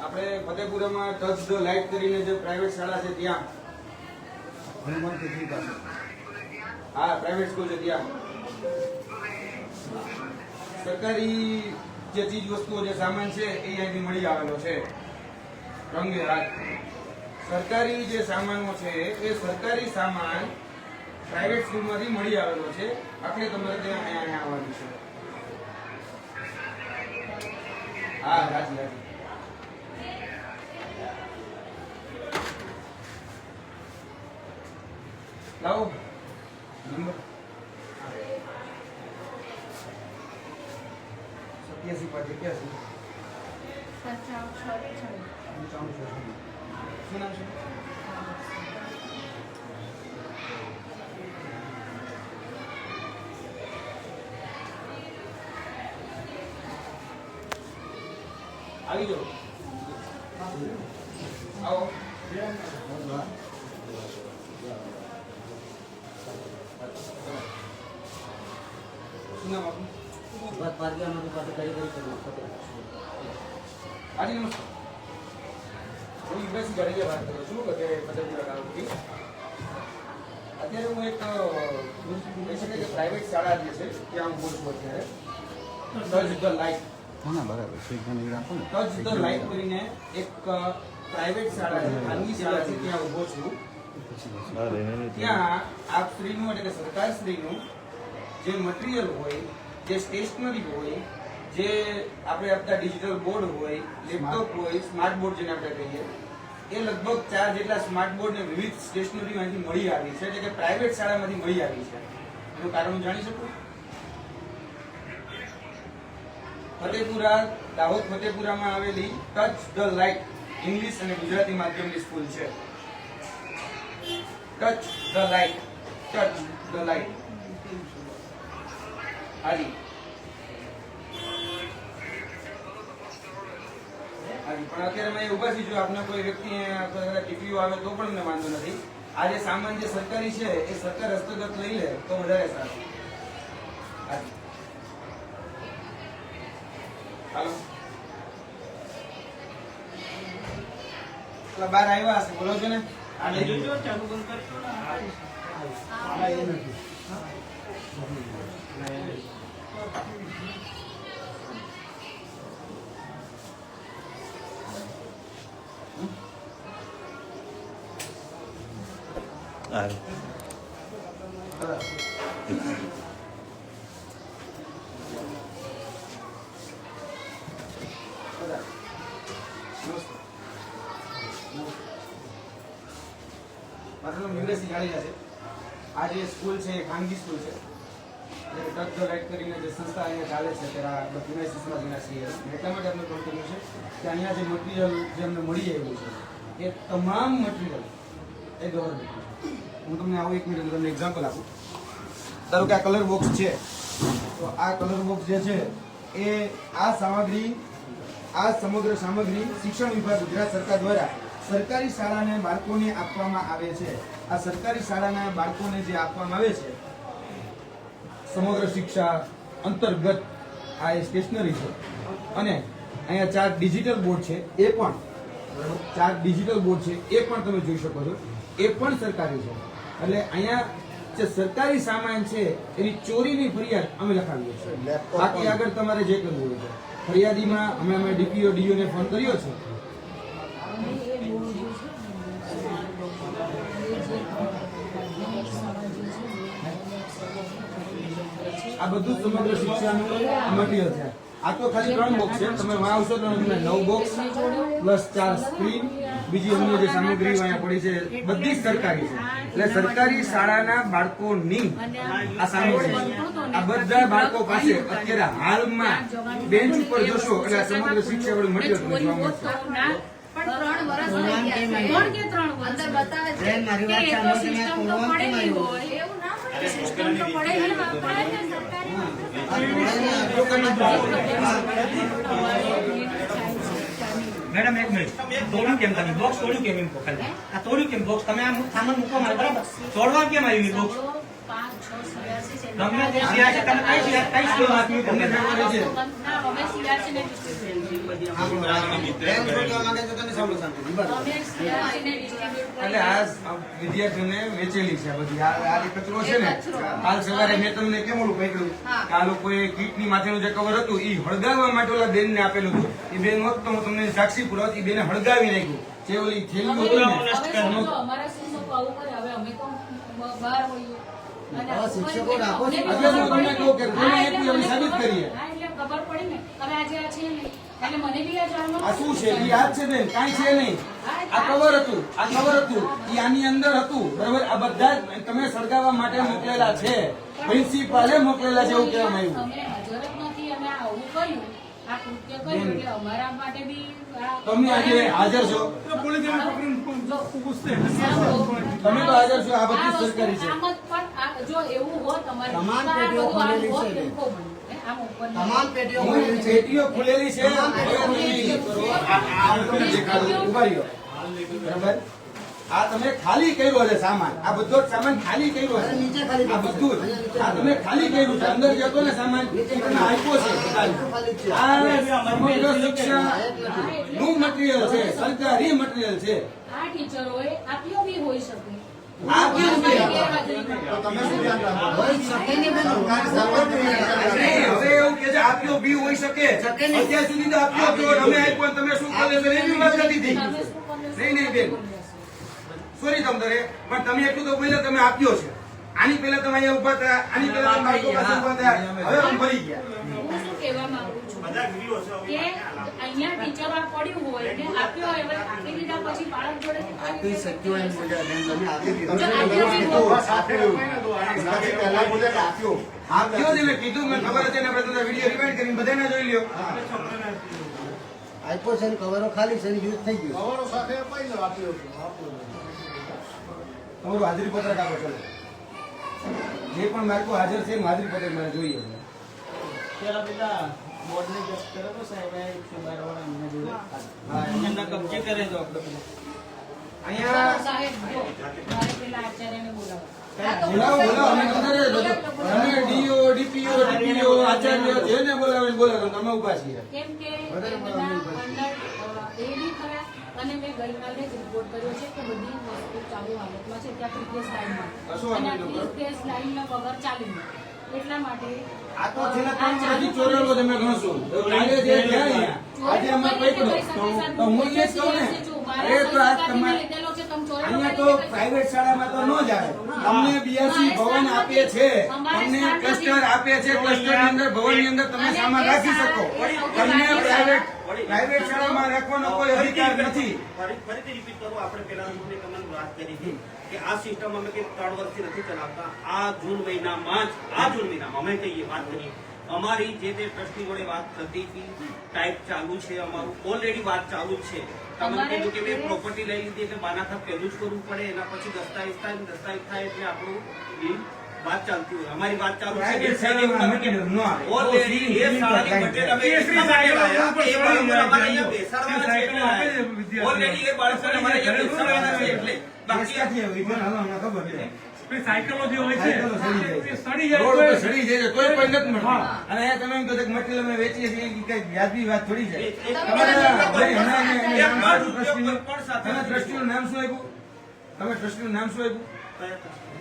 A: આપણે ફતેપુરામાં ટચ ધ લાઇટ કરીને જે પ્રાઇવેટ શાળા છે ત્યાં
B: હનુમાન કેસરી પાસે
A: હા પ્રાઇવેટ સ્કૂલ છે ત્યાં સરકારી જે ચીજ વસ્તુઓ જે સામાન છે એ અહીંથી મળી આવેલો છે રંગે હાથ. સરકારી જે સામાનો છે એ સરકારી સામાન પ્રાઇવેટ સ્કૂલમાંથી મળી આવેલો છે, એટલે તમારે ત્યાં અહીંયા આવવાનું છે. હા હાજી હાજી લાવો નંબર 87 શું નામ છે? આવી જાઓ આવો. શું નામ આપનું? હાજી નમસ્કાર. હું યુવરાજ ગાડીયા વાત કરું છું કે ફતેપુરા ગામથી. અત્યારે હું એક કહી શકાય કે પ્રાઇવેટ શાળા જે છે ત્યાં હું બોલું છું અત્યારે. Touch the light touch the light કરીને એક પ્રાઇવેટ શાળા છે, ખાનગી શાળા છે, ત્યાં ઉભો છું. ત્યાં આપ શ્રીનું એટલે કે સરકાર શ્રીનું જે મટીરિયલ હોય, જે સ્ટેશનરી હોય, જે આપણે આપતા ડિજિટલ બોર્ડ હોય, લેપટોપ હોય, સ્માર્ટ બોર્ડ જેને આપણે કહીએ, એ લગભગ 4 જેટલા સ્માર્ટ બોર્ડ ને વિવિધ સ્ટેશનરી માંથી મળી આવી છે, એટલે કે પ્રાઇવેટ શાળામાંથી મળી આવી છે. એનું કારણ હું જાણી શકું? ફતેપુરા, દાહોદ ફતેપુરામાં આવેલી ટચ ધ લાઇટ ઇંગ્લિશ અને ગુજરાતી માધ્યમની સ્કૂલ છે. Touch the light, touch the light. હાજી હાજી પણ અત્યારે મેં ઉભા છું, જો આપને કોઈ વ્યક્તિ ટીપીઓ આવે તો પણ મને વાંધો નથી. આ જે સામાન જે સરકારી છે એ સરકાર હસ્તગત લઈ લે તો વધારે સારું. હાજી હાલો બહાર આવ્યા હશે, બોલો છો ને? આ લઈ જજો, ચાલુ બંધ કરજો ને.
B: આ એ નથી.
C: હા
A: મારું નામ યુવરાજસિંહ જાડેજા છે. આ જે સ્કૂલ છે એ ખાનગી સ્કૂલ છે. ટચ ધ લાઇટ કરીને જે સંસ્થા અહીંયા ચાલે છે ત્યારે બધા સમાજના છીએ. એટલા માટે અમને ફોન કર્યો છે કે અહીંયા જે મટીરિયલ જે અમને મળી આવ્યું છે એ તમામ મટીરિયલ એ ગવર્મેન્ટ. હું તમને આવું 1 મિનિટ તમને એક્ઝામ્પલ આપું. ધારો કે આ કલર બોક્સ છે, તો આ કલર બોક્સ જે છે એ આ સામગ્રી, આ સમગ્ર સામગ્રી શિક્ષણ વિભાગ ગુજરાત સરકાર દ્વારા સરકારી શાળાને બાળકોને આપવામાં આવે છે. આ સરકારી શાળાના બાળકોને જે આપવામાં આવે છે સમગ્ર શિક્ષા અંતર્ગત આ એ સ્ટેશનરી છે. અને અહીંયા 4 ડિજિટલ બોર્ડ છે, એ પણ 4 ડિજિટલ બોર્ડ છે, એ પણ તમે જોઈ શકો છો, એ પણ સરકારી છે. એટલે અહીંયા જે સરકારી સામાન છે એની ચોરીની ફરિયાદ અમે લખાવીએ છીએ. બાકી આગળ તમારે જે કરવું હોય છે ફરિયાદીમાં અમે ડીપીઓ ડીઓને ફોન કર્યો છે. આ બધું સમગ્ર શિક્ષાનું મટીરિયલ છે. આ તો ખાલી 3 બોક્સ છે. તમે વાં આવશો તો તમને 9 બોક્સ પ્લસ 4 સ્ક્રીન, બીજી અન્ય જે સામગ્રી અહીંયા પડી છે બધી જ સરકારી છે. એટલે સરકારી શાળાના બાળકોની આ સામગ્રી છે. આ બધા બાળકો પાસે અત્યારે હાલમાં બેન્ચ ઉપર જોશો એટલે આ સમગ્ર શિક્ષાવાળું મટીરિયલ તમને જોવા મળશે.
F: પણ 3 વર્ષ થઈ ગયા છે. 3 વર્ષ
G: બેન, મારી વાત
F: કે
G: સાંભળો,
F: સિસ્ટમ તો
G: તમે
F: પડેલી હોય એવું ના હોય. સિસ્ટમ તો પડેલી હોય
G: મેડમ 1 મિનિટ, તોડ્યું કેમ તમે બોક્સ? તોડ્યું કેમ એમ ખાલી આ તોડ્યું કેમ બોક્સ? તમે આ સામાન મૂકવા માટે બરાબર તોડવા કેમ આવ્યું બોક્સ?
F: 5, 6
G: તમે જે શિયા છે તમે કઈ સ્કૂલ આપ્યું તમને
A: ખબર છે?
F: ના અમે CRC ને distribute
A: બેન બોલવા માંગે તો તમે સાંભળો શાંતિથી. બરાબર.
F: અમે CRC ને distribute
A: એટલે આ વિદ્યાર્થીઓને વેચેલી છે આ બધી. આ જે કચરો છે ને, કાલ સવારે મેં તમને કેમ ઓલું પકડ્યું કે આ લોકોએ કીટની માથેનું જે કવર હતું એ હળગાવવા માટે ઓલા બેનને આપેલું હતું. એ બેન હોત તો હું તમને સાક્ષી પુરાવત, એ બેને હળગાવી નાખ્યું. જે ઓલી થેલીઓ હતી ને,
F: હવે સમજો અમારા શિક્ષકો આવું કરે. હવે અમે તો બહાર હોઈએ અને
B: હવે શિક્ષકો રાખો છો.
A: એટલે હું તમને કહું કે કોને આપ્યું એમ સાબિત કરીએ.
F: હા, એટલે ખબર પડી ને હવે આજે આ છે ને એટલે મને બી આ જાણવાનું
A: આ શું છે? એ યાદ છે બેન? કાંઈ છે નહીં. આ કવર હતું, આ કવર હતું, એ આની અંદર હતું. બરાબર. આ બધા જ તમે સળગાવવા માટે મોકલેલા છે. પ્રિન્સિપાલે મોકલેલા છે એવું કહેવામાં આવ્યું.
F: અમે હાજર જ નથી અને આવું કર્યું, આ કૃત્ય કર્યું એટલે અમારા માટે બી
A: તમે આજે હાજર છો,
H: પોલીસ એને પકડીને પૂછશે.
A: તમે તો હાજર છો. આ બધું સરકારી છે.
F: આમ જ પણ આ જો એવું હોત અમારે
B: તમામ
F: તો આ
B: પેઢીઓ
F: બધું આમ
B: ખોલેલી
F: હોત
B: છે.
F: એવું બન્યું. આમ ઉપર
B: તમામ પેઢીઓ
A: હું પેટીઓ ખુલેલી છે. ઉભા રહ્યો. બરાબર. આ તમે ખાલી કર્યો છે સામાન. આ બધો જ સામાન ખાલી કર્યો છે.
B: નીચે ખાલી
A: આ બધું જ. આ તમે ખાલી કર્યું છે. અંદર જે હતો ને સામાન એ તમે આપ્યો છે. આ સમગ્ર શિક્ષાનું મટીરિયલ છે. સરકારી મટીરિયલ છે.
F: આ ટીચરોએ આપ્યો બી હોઈ શકે.
A: આ કેવું છે?
B: તમે શું ધ્યાન રાખો? હોય શકે ને બેન, સરકારી સામગ્રી
A: નહીં, હવે એવું કે છે આપ્યો બી હોઈ શકે. અત્યાર સુધી તો આપ્યો બી હોય. અમે આપ્યો અને તમે શું કર્યું છે એની વાત નથી થઈ.
F: તમે શું બોલ્યો?
A: નહીં નહીં બેન, સોરી તમતારે, પણ તમે એટલું તો બોલ્યા તમે આપ્યો છે. આની પહેલા તમે અહીંયા ઉભા હતા, આની પહેલા તમે બાળકો પાસે ઉભા હતા, હવે અમે ભરી ગયા.
F: હું શું કહેવા માંગુ છું કે અહીંયા ટીચર આ પડ્યું હોય ને આપ્યો હોય, હવે આપી દીધા પછી બાળક જોડે
B: આપી શક્યો એમ બોલ્યા બેન, તમે આપી દીધું.
F: જો આપ્યો બી હોય.
B: એનાથી પહેલા બોલ્યા કે આપ્યો.
A: આપ્યો છે મેં કીધું, મને ખબર હતી ને આપણે તો વિડીયો રિવાઇન્ડ કરીને બધાને જોઈ લ્યો.
B: આપ્યો છે ને કવરો ખાલી છે ને યુઝ થઈ ગયું.
A: તમારું હાજરી પત્રક આપો ચલો. જે પણ બાળકો હાજર છે એનું હાજરી પત્રક મારે જોઈએ છે. અહીંયા
F: સાહેબ જો મારે પેલા આચાર્યને બોલાવો.
A: બોલાવો બોલાવો, અમે અંદર જ બધું. તમે ડીઓ ડીપીઓ ડીપીઓ આચાર્ય જેને બોલાવે બોલાવો, તમે ઉભા છીએ.
F: કેમ કે એમના અંદર એ બી ખરા
D: અને મેં ગઈકાલે જ રિપોર્ટ કર્યો છે કે બધી વસ્તુ ચાલુ હાલતમાં છે ત્યાં પ્રીવિયસ લાઈનમાં
A: કશો વાંધો
D: અને
A: નહીં.
D: પ્રીવિયસ લાઈનના વગર ચાલી નહીં. એટલા માટે
A: આ તો છેલ્લા 3 વર્ષથી ચોરેલો તમે ગણશો કાલે જે થયા અહીંયા, આજે અમે પકડો તો હું એ જ કહું ને, અરે તો આ તમારે અહીંયા તો પ્રાઇવેટ શાળામાં તો ન જાય. અમને બીએસસી ભવન આપે છે, અમને ક્લસ્ટર આપે છે, ક્લસ્ટરની અંદર ભવનની અંદર તમે સામાન રાખી શકો. તમને પ્રાઇવેટ શાળામાં રાખવાનો કોઈ અધિકાર નથી.
E: ફરીથી રિપીટ કરું, આપણે પહેલા તમને વાત કરી હતી કે આ સિસ્ટમ અમે કે 3 વર્ષથી નથી ચલાવતા. આ જૂન મહિનામાં અમે કહીએ વાત કરીએ, અમારી જે તે ટ્રસ્ટી જોડે વાત થતી હતી, ટાઈપ ચાલુ છે, અમારું ઓલરેડી વાત ચાલુ જ છે. તમે કીધું કે મેં પ્રોપર્ટી લઈ લીધી એટલે બાનાખા પહેલું જ કરવું પડે, એના પછી દસ્તાવેજ થાય એટલે આપણું બિલ વાત ચાલતી હોય. અમારી વાત ચાલુ છે.
A: પ્રાઇવેટ શાળામાં મટીરિયલ ન આવે.
E: ઓલરેડી એ શાળાની મટીરિયલ અમે એટલા માટે લાવ્યા કે એ બાળકોને અમારે અહીંયા બેસાડવાના છે એટલે લાવ્યા. ઓલરેડી એ બાળકોને અમારે અહીંયા બેસાડવાના છે એટલે બાકી
A: ક્યાંથી આવી? પણ હાલો, અમને ખબર છે.
H: સાયકલો જે હોય છે
A: સાયકલો સડી જાય છે.
H: એ સડી જાય
A: રોડ
H: તો
A: ઉપર સડી જાય છે, તોય કોઈ નથી મળતું.
H: હા.
A: અને અહીંયા તમે એમ કહો છો કે મટીરિયલ અમે વેચીએ છીએ, એ કઈ વ્યાજબી વાત થોડી છે.
E: એક
A: તમારે ભાઈ, હમણાં મેં
E: એક
A: નામ
E: બાર
A: શું
E: રૂપિયા
A: ટ્રસ્ટીનું?
E: કોઈ પણ સાથે
A: તમે ટ્રસ્ટીનું નામ શું આપ્યું? તમે ટ્રસ્ટીનું નામ શું આપ્યું?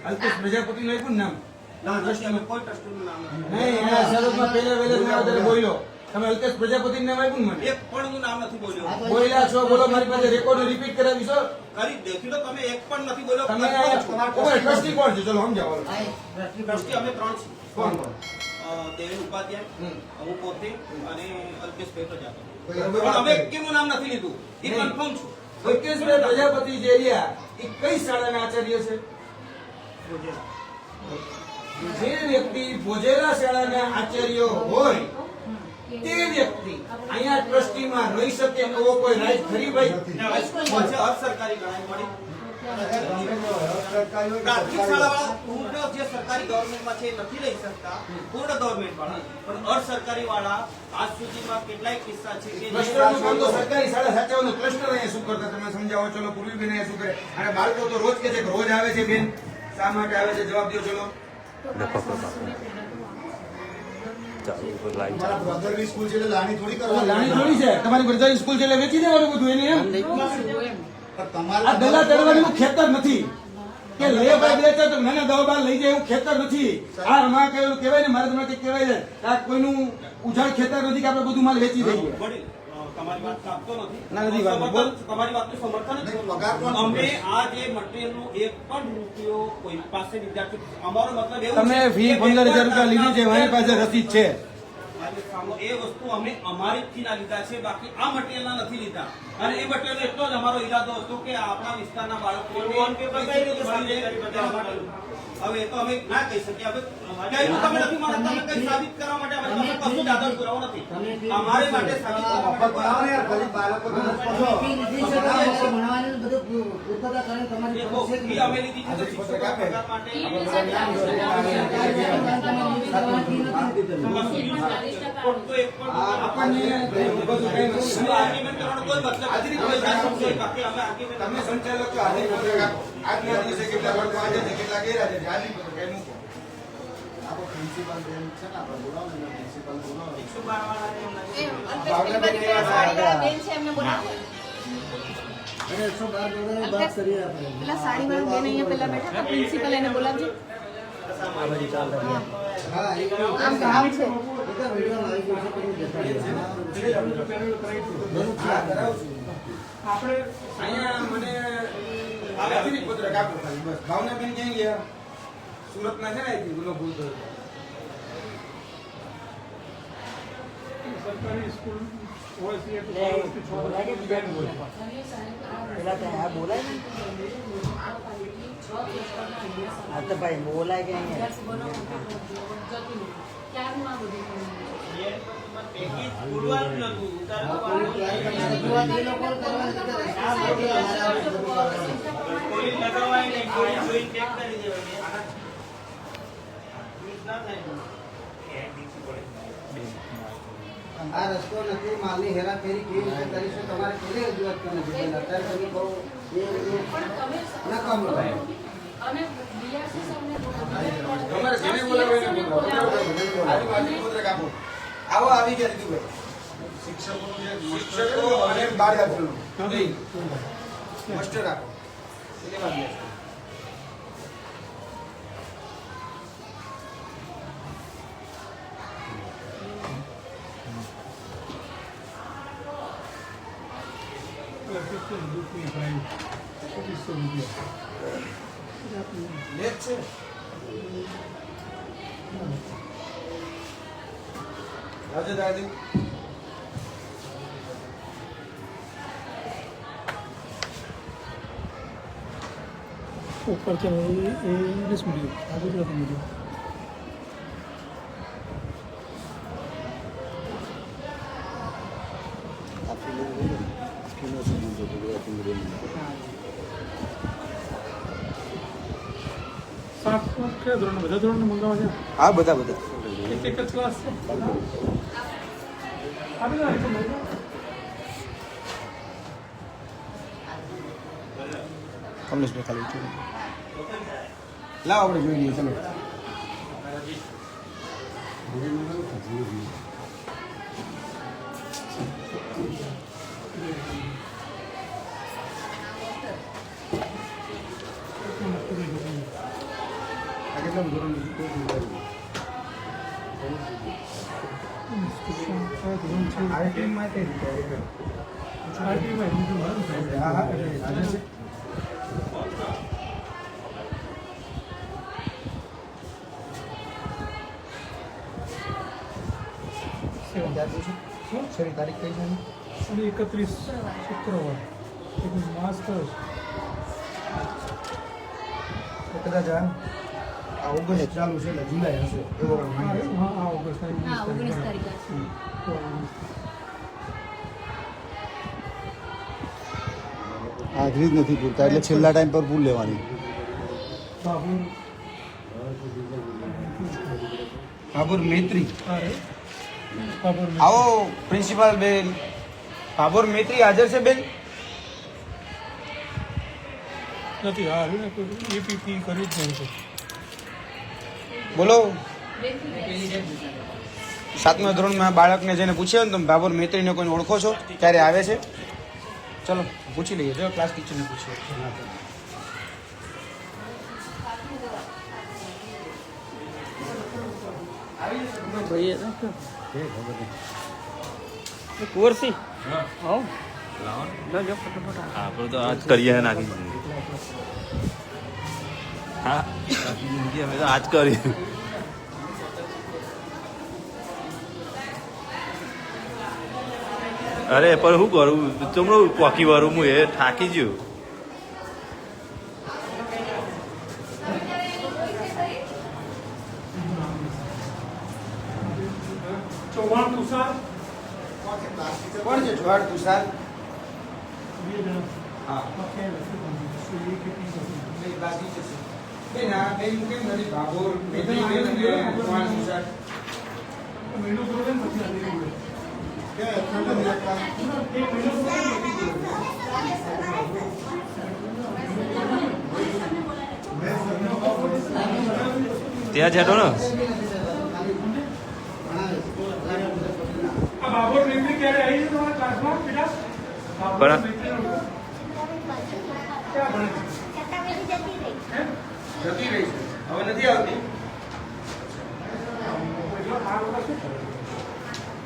A: અલ્પેશ પ્રજાપતિનું આપ્યું ને નામ? તમે ટ્રસ્ટીનું
E: કોઈ ટ્રસ્ટીનું નામ નથી.
A: નહીં, એના શરૂઆતમાં પહેલા વહેલા તમે વધારે બોલ્યો. તમે અલ્પેશ પ્રજાપતિનું નામ આપ્યું ને મને?
E: એક પણ નું નામ નથી બોલ્યો.
A: બોલ્યા છો, બોલો, મારી પાસે રેકોર્ડ રિપીટ કરાવીશો.
E: કરી દેખી લો, તમે એક પણ નથી બોલ્યો.
A: તમે તમારે ટ્રસ્ટી કોણ છે? ચલો સમજાવો.
E: ટ્રસ્ટી અમે 3 છીએ.
A: કોણ કોણ?
E: દેવેન ઉપાધ્યાય, હું પોતે અને અલ્પેશ પ્રજાપતિ.
A: કોઈ
E: પણ અમે કેનું નામ નથી લીધું એ કન્ફર્મ છું.
A: અલ્પેશભાઈ પ્રજાપતિ જે રહ્યા, એ કઈ શાળાના આચાર્ય છે? જે વ્યક્તિ બોજેલા શાળાના આચાર્ય હોય તે વ્યક્તિ અહીંયા ટ્રસ્ટીમાં રહી શકે એવો કોઈ રાઈટ ખરી ભાઈ?
E: પછી અસરકારી ગણાય મળી. પ્રાથમિક શાળાવાળા પૂર્ણ જે સરકારી ગવર્મેન્ટમાં છે એ નથી લઈ શકતા, પૂર્ણ ગવર્મેન્ટ વાળા. પણ અસરકારી વાળા આજ સુધીમાં કેટલાય કિસ્સા છે કે
A: ક્લસ્ટરનું કામ તો સરકારી શાળા સાચવવાનું. ક્લસ્ટર અહીંયા શું કરતા તમે સમજાવો. ચલો, પૂર્વીબેન અહીંયા શું કરે? અને બાળકો તો રોજ કે છે કે રોજ આવે છે બેન, શા માટે આવે છે? જવાબ દો. ચલો.
B: મારા બ્રધરની સ્કૂલ છે એટલે લાણી થોડી
A: તો
B: કરવાની.
A: લાણી થોડી છે, તમારી બધાની સ્કૂલ છે એટલે વેચી દેવાનું બધું એને એમ.
B: પણ
A: આ
B: તમારે
A: દલા ચડવાનું ખેતર નથી કે લે ભાઈ લે તો મને દવા બાર લઈ જાય એવું ખેતર નથી. આ રમા કહેલું કહેવાય ને, મારે તમને કંઈક કહેવાય છે આ કોઈનું ઉજાડ ખેતર નથી કે આપણે બધું માલ વેચી દઈએ.
E: વડીલ, તમારી વાત કાપતો નથી.
A: ના, નથી વાત. બોલ.
E: તમારી વાતનું સમર્થન જ કરું.
B: પગાર પણ
E: અમે આ જે મટીરિયલનું એક પણ રૂપિયો કોઈ પાસે વિદ્યાર્થી, અમારો મતલબ એવું
A: તમે
E: છે
A: ફી
E: કે
A: 15,000 રૂપિયા લીધી છે, મારી પાસે રસીદ છે.
E: એ વસ્તુ અમે અમારી જ ના લીધા છે, બાકી આ મટીરિયલના નથી લીધા. અને એ મટીરિયલ એટલો જ અમારો ઈરાદો હતો કે આપણા વિસ્તારના બાળકોને હવે તો અમે ના કહી શકીએ. હવે કહ્યું તમે નથી માનતા, તમે કંઈ સાબિત કરવા માટે અમે તમને કશું જ આધાર પુરાવો નથી. અમારે માટે સાબિત કરવા
B: મફત
E: માટે
B: ભણાવો ને યાર, ગરીબ બાળકો તો મફત ભણાવો.
E: દેખો, ફી અમે લીધી છે તો શિક્ષકોના પગાર માટે ખોટો એક પણ
A: આપણને બધું કઈ નથી.
E: આર્ગ્યુમેન્ટ કરવાનો કોઈ મતલબ નથી. કોઈ સમજે બાકી અમે આર્ગ્યુમેન્ટ
A: તમે સંચાલક છો, હાજરી પત્રક આપો. આજના દિવસે કેટલા બાળકો આજે છે, કેટલા ગેરા છે, હાજરી પત્રક કઈ મૂકો.
B: આપો પ્રિન્સિપાલ બેન છે ને, આપણે બોલાવો ને પ્રિન્સિપાલ બોલાવો. અરે 112 જોડે વાત કરીએ આપણે.
F: પેલા સાડીવાળું બેન અહીંયા પેલા બેઠા હતા, પ્રિન્સિપલ એને બોલાવજો.
B: હા, એક
F: આમ કામ છે.
B: બધા વિડીયો આવી ગયો છે, તમે દેખાડીએ.
A: હા, કરાવું છું.
H: આપણે
A: અહીંયા મને હાજરી પત્રક આપો ખાલી બસ. ભાવનાબેન ક્યાં ગયા? સુરતના છે ને, અહીંથી ગુનો ભૂલતો હતો.
H: સરકારી સ્કૂલ હોય છે તો 3 વર્ષથી 6 વર્ષથી બેન હોય છે.
B: આ રસ્તો નથી, માલની હેરાફેરી કેવી રીતે કરી છે, તમારે કેવી રજૂઆત કરવી છે? અત્યારે તમે બહુ નકામ લાગે.
D: અને બીઆરસી અમને
A: તમારે જેને બોલાવો એને બોલાવો. હાજરી પત્રક આપો. આવો, આવી ગયા દીધુભાઈ. શિક્ષકો અને બાળયાત્રીઓ માસ્ટર રાખો સિનેમા ગયા છે. લેબ છે રાજે દાદી
H: ऊपर के इंग्लिश मीडियम आगे मीडियम સાત કયા ધોરણ બધા ધોરણ મંગાવવા છે
A: હા બધા બધા
H: એક જ ક્લાસ છે આપી દો
A: કમલેશભાઈ ખાલી લાવો આપણે જોઈ લઈએ ચલો આ કેટલા ધોરણ આઈટીમાં તે હા હા આજે છે છેલ્લી તારીખ કઈ છે
H: 31 શુક્રવાર એક માસ્ટર
A: કદાચ આ ઓગસ્ટ ચાલુ છે એટલે જુલાઈ હશે એવો
H: હા ઓગસ્ટ
F: હા 19 તારીખે
C: આખરી જ નથી પૂરતા એટલે છેલ્લા ટાઈમ પર પૂર લેવાની
A: બાબુર મૈત્રી
H: અરે
A: આવો પ્રિન્સિપાલ બેન બાબુર મૈત્રી હાજર છે બેન
H: નથી હા એપીપી કરી જ નહીં છે
A: બોલો સાતમા ધોરણમાં બાળકને જેને પૂછ્યો ને તમે બાબુર મૈત્રીને કોઈને ઓળખો છો ક્યારે આવે છે ચલો પૂછી લઈએ જો ક્લાસ ટીચરને પૂછીએ
G: કુંવરસી
C: આપણે તો આજ કરીએ નાખી હા આખી જિંદગી અમે તો આજ કરી અરે પણ શું કરું ચમડો પોકી વાળું હું એ થાકી ગયું
H: ચૌહાણ તુષાર
A: કોણ છે જોહાર તુષાર
H: બે જણા
A: હા બાકી છે બેન આ બેન કેમ નથી બાબુર મૈત્રી બેન અને જોહાર તુષાર
H: મહિનો પૂરો નથી આવી
C: ત્યાં છેટો ને
H: આ બાબોર મૈત્રી ક્યારે આવી છે તમારા ક્લાસમાં બેટા
C: પણ
H: ક્યાં ભણે છે
A: જતી રહી છે હવે નથી આવતી
H: આ વખત શું કરે?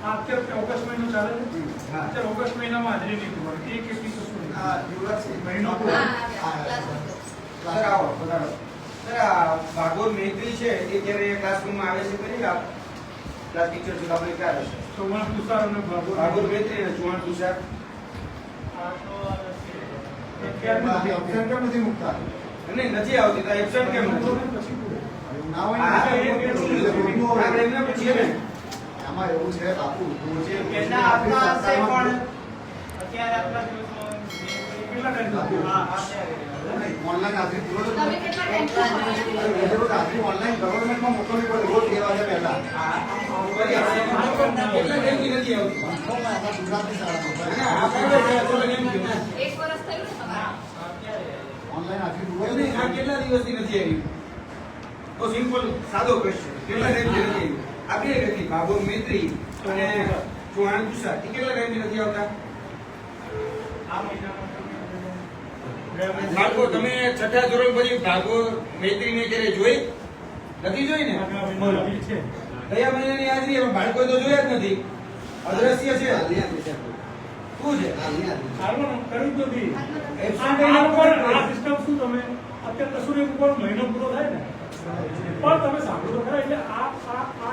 H: આ અત્યારે ઓગસ્ટ મહિનો ચાલે છે
A: હા.
H: અત્યારે ઓગસ્ટ મહિનામાં હાજરી નહીં તમારી એક એપિસોડ સુધી
A: આ યુવરાજ છે
H: મહિનો પૂરો
A: સર આવો પધારો સર આ બાબુર મૈત્રી છે એ જ્યારે ક્લાસરૂમમાં આવે છે કરી આપ ક્લાસ ટીચર છે તો આપણે ક્યાં રહેશે
H: ચૌહાણ તુષાર અને બાબોર
A: બાબુર મૈત્રી અને જોહાર તુષાર
H: નથી મૂકતા
A: અને નથી આવતી તો એબસેન્ટ કેમ નથી
H: પછી પૂરો.
A: આપણે એમને પૂછીએ ને
B: આમાં એવું છે બાપુ
E: પહેલા આપતા હશે પણ અત્યારે આપણા દિવસમાં
H: કેટલા ટાઈમ
B: ઓનલાઈન હાજરી પૂરો તો
F: તમે કેટલા ટાઈમ
B: રોજ હાજરી ઓનલાઈન ગવર્મેન્ટમાં મોકલવી પડે રોજ 2 વાગ્યા પહેલા
A: કેટલા ટાઈમથી નથી આવતી
B: ગુજરાતની શાળામાં
A: અને આપણે ચલો એમ કહ્યું.
F: એક વર્ષ થયું ને તમારા
B: ઓનલાઈન હાજરી પૂરો
A: એમને આ કેટલા દિવસથી નથી આવી તો સિમ્પલ સાદો ક્વેશ્ચન કેટલા ટાઈમથી નથી આવી આ બે વ્યક્તિ બાબુર મૈત્રી અને ચૌહાણ ગુસ્સા એ કેટલા ટાઈમથી નથી આવતા? બાળકો તમે છઠ્ઠા ધોરણ પછી ભાગો મૈત્રીને ક્યારે જોઈ નથી? જોઈ ને? કયા મહિનાની હાજરી? એમાં બાળકો તો જોયા જ નથી, અદ્રશ્ય છે.
B: હાલની હાજરી છે.
A: શું છે?
B: હાલની હાજરી.
H: હાલમાં કર્યું જ નથી.
A: એબસન્ટ
H: આ સિસ્ટમ શું તમે અત્યારે કસૂરી ઉપર મહિનો પૂરો થાય ને પણ તમે સાંભળો તો ખરા એટલે આ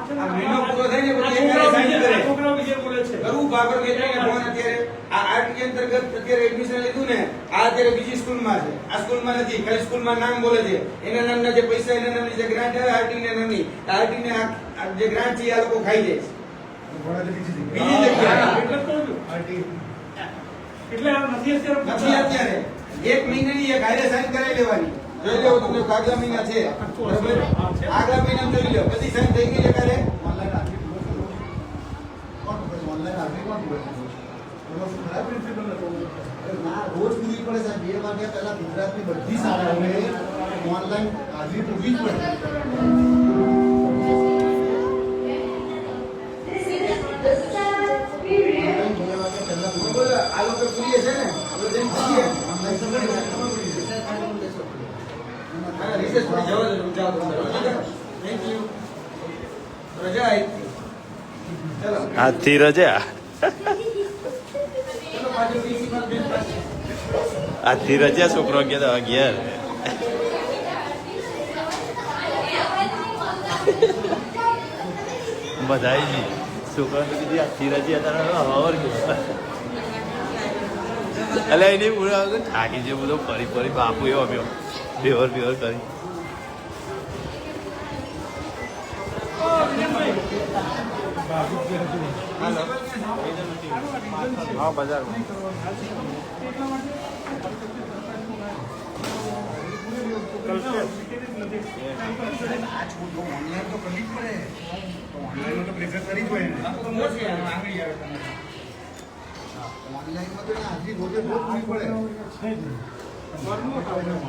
H: છે ને
A: આ મહિનો પૂરો થાય ને પછી
H: આ
A: એકવાર sign કરે.
H: છોકરાઓ બીજે બોલે છે
A: કરવું બાબર મૈત્રીને ફોન અત્યારે આ આર્ટ અંતર્ગત અત્યારે એડમિશન લીધું ને આ અત્યારે બીજી સ્કૂલમાં છે, આ સ્કૂલમાં નથી, ખાલી સ્કૂલમાં નામ બોલે છે. એના નામના જે પૈસા એના નામની જે ગ્રાન્ટ આવે આરટી ને નામની આરટી ને આ જે ગ્રાન્ટ છે એ આ લોકો ખાઈ જાય છે. બીજી જગ્યાએ
H: એટલે જ કહું છું. એટલે આ નથી
A: નથી
H: અત્યારે
A: અત્યારે એક મહિનાની એક હારે સાઈન કરાવી લેવાની. જોઈ લેવો તમને આગલા મહિના છે બરાબર, આગલા મહિના જોઈ લો બધી સાઈન થઈ ગઈ છે કાલે.
B: ઓનલાઈન હાજરી પૂરો કરો. કોણ પૂરે? ઓનલાઈન હાજરી કોણ પૂરે છે? એમાં શું ખરા પ્રિન્સિપલ હતો? અરે ના, રોજ પૂરી પડે સાહેબ. 2 વાગ્યા પહેલા ગુજરાતની બધી શાળાઓને ઓનલાઈન હાજરી પૂરવી જ પડે. ઓનલાઈન 2 વાગ્યા પહેલા પૂરી
A: બોલો આ લોકો પૂરીએ છે ને આપણે જેમ પૂરીએ
B: ઓનલાઈન સમજ ખબર પડી જશે.
A: હા, રિસેસ પર જવા દો, જાઓ તમે. Thank you. રજા આવી. ચલો
C: આજથી રજા,
A: ચલો પાછું પ્રિન્સિપાલ બેન પાસે.
C: આજથી રજા. છોકરો ગયા તો ઘેર. બધાય છોકરા તો કીધી આજથી રજા તારા હવાર ગયો. એટલે એની પૂરા થાકી છે બધો ફરી બાપુ એવો આવ્યો બેવર કરી. હા બજારમાં
B: ઓનલાઈન તો કરવી જ પડે. ઓનલાઈન તો પ્રેશર કરી જ હોય ને.
A: આ તો મોટી આંગળી આવે તમને.
B: ઓનલાઈનમાં તો હાજરી રોજે રોજ પૂરી પડે.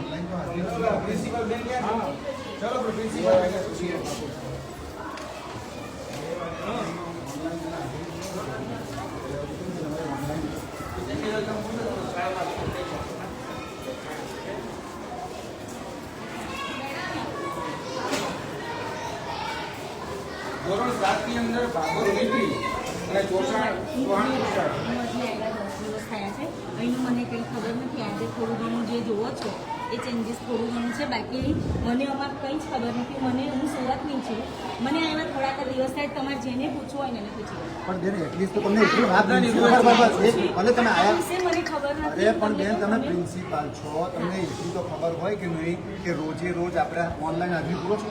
B: ઓનલાઈન તો હાજરી
A: ચલો પ્રિન્સિપાલ બેન ગયા. ચલો પ્રિન્સિપાલ બેન ગયા. ધોરણ 7 ની અંદર ભાગોળ મૈત્રી અને ચૌહાણ ગુસ્સા.
F: અહીંનું મને કંઈ ખબર નથી. આજે થોડું ઘણું જે જોવો છો એ ચેન્જીસ થોડું ઘણું છે, બાકી મને અમારે કંઈ જ ખબર નથી. હું સુરતની છું, મને આવ્યા થોડાક દિવસ થાય. તમારે જેને પૂછવું હોય ને એને પૂછી લો.
B: પણ બેન એટલીસ્ટ તો તમને એટલી વાત નથી ખબર. ભલે તમે
F: આ
B: આયા
F: વિશે મને ખબર
B: અરે
F: નથી.
B: પણ બેન તમે
F: મને-
B: પ્રિન્સિપાલ છો, તમને એટલી તો ખબર હોય કે નહીં કે રોજે રોજ આપણે ઓનલાઈન હાજરી પૂરો છો?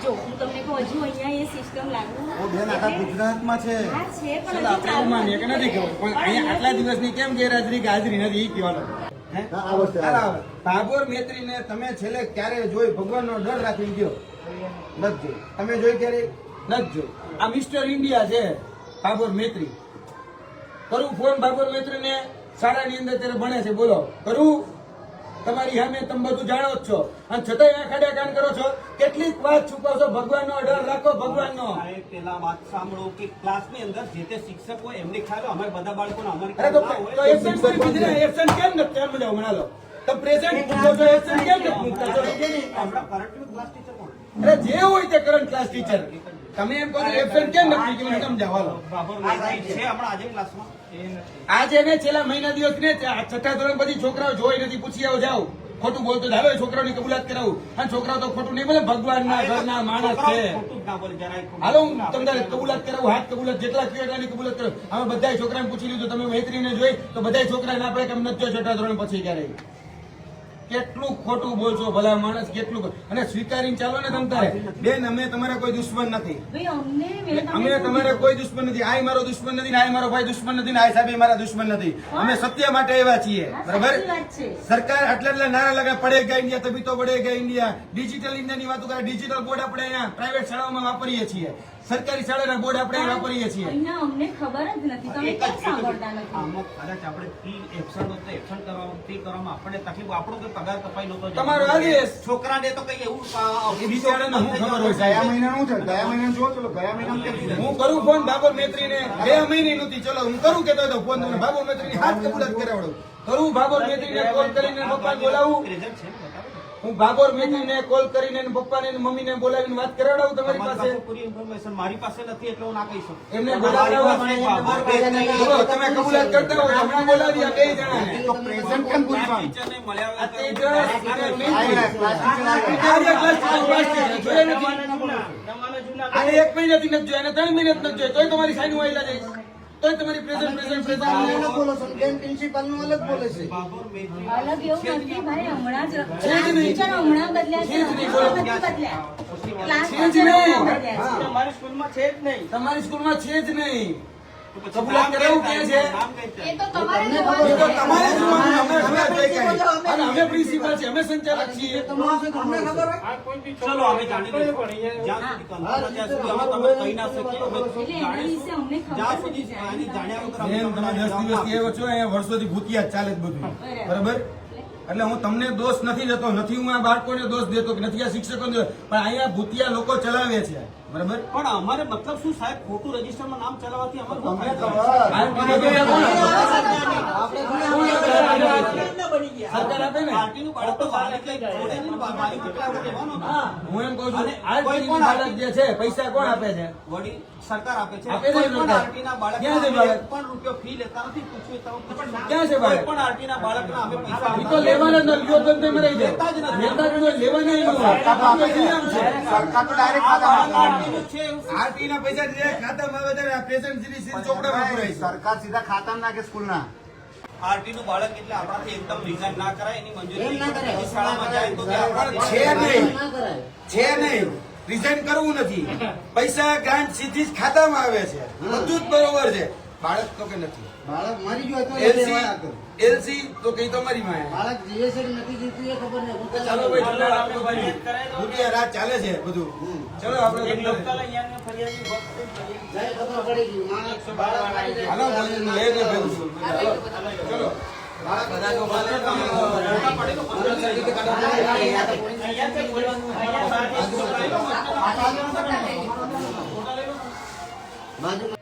F: જો હું તમને કહું, હજુ અહીંયા એ સિસ્ટમ લાગુ
B: ઓ બેન આખા ગુજરાતમાં છે.
F: હા છે, પણ
A: ચલો
F: હજુ
A: આપણે
F: ચાલુ
A: એવું માનીએ કે નથી ખબર પણ અહીંયા આટલા દિવસની કેમ ગેરહાજરી કે હાજરી નથી એ કહેવાનું. હે?
B: હા, આ વસ્તુ
A: હાલ આવે. ભાગોળ મૈત્રીને તમે છેલ્લે ક્યારે જોઈ ભગવાનનો ડર રાખીને ગયો? નથી જોઈ. તમે જોઈ ક્યારે? નથી જોઈ. આ મિસ્ટર ઇન્ડિયા છે ભાગોળ મૈત્રી. કરું ફોન ભાગોળ મૈત્રીને? શાળાની અંદર ત્યારે ભણે છે, બોલો કરું? તમારી સામે તમે બધું જાણો જ છો અને છતાંય આ ખાડા કાન કરો છો. કેટલીક વાત છુપાવશો? ભગવાનનો ડર રાખો, ભગવાનનો.
E: સાહેબ, પેલા વાત સાંભળો કે ક્લાસની અંદર જે તે શિક્ષક હોય એમને ખ્યાલ હોય, અમારે બધા બાળકોને અમારી
A: અરે તો
E: ખ્યાલ ના
A: તો
E: હોય.
A: એબસન્ટ કોઈ બીજી ને એબસન્ટ કેમ નથી? એમ બધા હમણાં લો તમે પ્રેઝન્ટ મૂકો છો, એબસન્ટ કેમ નથી મૂકતા? ચલો.
E: આપણા કરંટનું ક્લાસ ટીચર કોણ?
A: અરે જે હોય તે કરંટ ક્લાસ ટીચર. તમે એમ કહો છો એબસન્ટ કેમ નથી? કે મને સમજાવો હાલો.
E: બાબર છે હમણાં આજે ક્લાસમાં
A: આજે ને છેલ્લા મહિના દિવસ ને છઠ્ઠા ધોરણ પછી છોકરાઓ જોઈ નથી, પૂછી આવો જાઓ. ખોટું બોલતો હાલો છોકરાઓની કબૂલાત કરાવું. અને છોકરાઓ તો ખોટું નહીં બોલે, ભગવાનના ઘરના માણસ છે.
E: ખોટું જ ના બોલે જરાય ખોટું.
A: હાલો હું તમને કબૂલાત કરાવું, હાથ કબૂલાત જેટલા કયો એટલાની કબૂલાત કરાવું. અમે બધા છોકરાને પૂછી લીધું, તમે મૈત્રીને જોઈ તો બધા છોકરાને આપણે કેમ નથી જોઈ છઠ્ઠા ધોરણ પછી ક્યારેય? કેટલું ખોટું બોલશો ભલા માણસ, કેટલું. અને સ્વીકારીને ચાલો ને તમ તારે. બેન અમે તમારા કોઈ દુશ્મન નથી.
F: ભાઈ અમને મેં તમને
A: અમે તમારા કોઈ દુશ્મન નથી. આ મારો દુશ્મન નથી ને આ મારો ભાઈ દુશ્મન નથી ને આ સાહેબ મારા દુશ્મન નથી. અમે સત્ય માટે આવ્યા છીએ,
F: હા,
A: બરાબર?
F: સાચી વાત છે.
A: સરકાર આટલા નારા લગા પડેગા ઇન્ડિયા તभी तो बढ़ेगा ઇન્ડિયા. ડિજિટલ ઇન્ડિયાની વાતો કરે. ડિજિટલ બોર્ડ આપણે અહીંયા પ્રાઇવેટ શાળાઓમાં વાપરીએ છીએ. સરકારી શાળાના બોર્ડ આપણે અહીં વાપરીએ છીએ.
F: અહીંયા અમને ખબર જ નથી, તમે કેમ સાંભળતા નથી?
E: આમાં કદાચ આપણે ફી એબસન્ટ હોત તો એબસન્ટ કરવામાં ફી કરવામાં આપણને તકલીફ આપણો કોઈ પગાર કપાઈ નહોતો જતો.
A: તમારો આદેશ.
E: છોકરાને તો કઈ એવું
A: એ બિચારાને શું ખબર હોય સાહેબ?
B: ગયા મહિનાનું છે, ગયા મહિનાનું જો ચલો ગયા મહિનાનું કેટલું છે?
A: હું કરું ફોન બાબર મેત્રીને 2 મહિને નહોતી. ચલો હું કરું કેતો હતો ફોન તમને બાબર મેત્રીની હાથ કબૂલાત કરાવડું. કરું બાબર મેત્રીને કોલ કરીને પપ્પાને બોલાવું.
E: રિઝલ્ટ છે ને બતાવો.
A: હું બાબર મેત્રીને કોલ કરીને એના પપ્પાને અને મમ્મીને બોલાવીને વાત કરાવડાવું તમારી
E: તમારી
A: પાસે.
E: પાસે પૂરી ઇન્ફોર્મેશન મારી પાસે નથી એટલે હું ના કહી શકું.
A: એમને બોલાવડાવો. બોલો, તમે કબૂલાત કરતા હો તો હમણાં બોલાવી આ 2 જણાને.
B: તો પ્રેઝન્ટ કેમ પૂરી પાડું?
E: ટીચરને મળ્યા
A: આ
E: વગર
A: તેજસ અને
B: આવી
A: મિંજુ.
B: રહ્યા, ક્લાસ ટીચર આવી રહ્યા.
A: આ ક્લાસ ટીચર જોયા નથી.
E: જમાના જૂના
A: આને 1 મહિનાથી નથી જોયા, આને 3 મહિનાથી નથી જોયા, તોય તમારી સાઈન વાયલા જાય. તોય તમારી પ્રેઝન્ટ
B: અલગ બોલો છો, બેન પ્રિન્સિપાલનું અલગ બોલે છે.
E: બાબર મેત્રી
F: અલગ એવું નથી ભાઈ, હમણાં જ
A: છે જ નહીં.
F: ટીચર હમણાં બદલ્યા છે,
A: છે જ નહીં,
F: હમણાં
A: બોલો.
F: નથી બદલ્યા. ક્લાસ
A: છે જ
F: ટીચર
A: નહીં.
F: હમણાં બદલ્યા છે.
A: હા.
E: તમારી સ્કૂલમાં છે જ નહીં.
A: તમારી સ્કૂલમાં છે જ નહીં.
E: તો પછી
A: કબૂલાત
E: નામ
A: કરાવવું
E: કઈ
A: ક્યાં
E: છે?
A: છે?
E: નામ કઈ છે?
D: એ તો તમારે
A: એ તો
D: જોવાનું છે.
A: તમારે જોવાનું. અમે કઈ કઈ. અને અમે પ્રિન્સિપાલ છીએ, અમે સંચાલક છીએ.
E: ચલો અમે જાણી લઈશું. જ્યાં સુધી confirm થાય ત્યાં સુધી અમે તમને કહી ના શકીએ. અમે
F: એટલે એના વિશે અમને ખબર
E: જ્યાં
F: જ
E: સુધી
F: નથી.
E: આની જાણ્યા વગર અમે
A: બેન, તમે 10 દિવસથી આવ્યો છો, અહીંયા વર્ષોથી ભૂતિયા જ ચાલે જ બધું. બરાબર? એટલે હું તમને દોષ નથી દેતો, નથી હું આ બાળકોને દોષ દેતો કે નથી આ શિક્ષકોને દોષ, પણ અહીંયા ભૂતિયા લોકો ચલાવે છે. બરાબર?
E: પણ અમારે મતલબ શું સાહેબ ખોટું રજીસ્ટરમાં નામ ચલાવવાથી અમારે શું
B: તમને
E: ફાયદો?
B: ખબર.
A: સરકાર આપે ને.
E: પાર્ટીનું બાળક તો માલિક કઈ જોડે નહીં, માલિક કેટલા એવું કહેવાનું ને.
A: હું એમ કહું છું,
E: અને
A: આ
E: કોઈ
A: ટીવી
E: પણ
A: બાળક જે છે પૈસા કોણ આપે છે?
E: વડી સરકાર આપે છે.
A: આપે છે
E: કોઈ પણ
A: સરકાર.
E: આરટીના બાળકના
A: ક્યાં છે
E: અમે
A: બાળક?
E: એક પણ રૂપિયો ફી લેતા નથી. પૂછ્યું તો પૂછો.
A: ક્યાં છે બાળક?
E: કોઈ પણ આરટીના બાળકના અમે પૈસા
A: ઈ તો લેવાના જ નથી, લ્યો તો તમે રહી જાઓ.
E: લેતા જ નથી.
A: લેતા જ નથી, લેવાના ય નથી. આ તો નિયમ છે.
B: સરકાર તો ડાયરેક્ટ
E: આ બાળક
B: ખાતામાં
E: આરટીનું છે એવું શું?
A: આરટી ના પૈસા જે ખાતામાં આવે ત્યારે આ પેશન્ટ સીધી ચોપડામાં પુરાય છે.
B: સરકાર સીધા ખાતામાં નાખે સ્કૂલના.
E: આરટીનું બાળક એટલે આપણાથી એકદમ રિઝાઇન ના કરાય એની મંજૂરી
B: એમ ના
E: નહીં.
B: કરાય.
E: બીજી શાળામાં જાય તો તે આપણાથી
A: છે નહીં.
B: ના કરાય.
A: છે નહીં. રિઝાઇન કરવું નથી. પૈસા ગ્રાન્ટ સીધી જ ખાતામાં આવે છે. બધું જ બરોબર છે. બાળક તો કે નથી.
B: બાળક મરી ગયો તો એ
A: એલસી
B: લેવાયા કરે.
A: એલસી તો કઈ તમારી માં.
B: બાળક જીવે છે કે નથી જીવતું એ ખબર નહીં. હું તો
A: ચાલો ભાઈ, ચલો આપણે ભૂતિયા રાત ચાલે છે બધું. ચલો આપણે
B: જય ખબર પડી ગઈ. માણસ બાળક મારી જાય.
A: હાલો ભાઈ, લઈ લે ભેગું. ચલો
B: બાજુ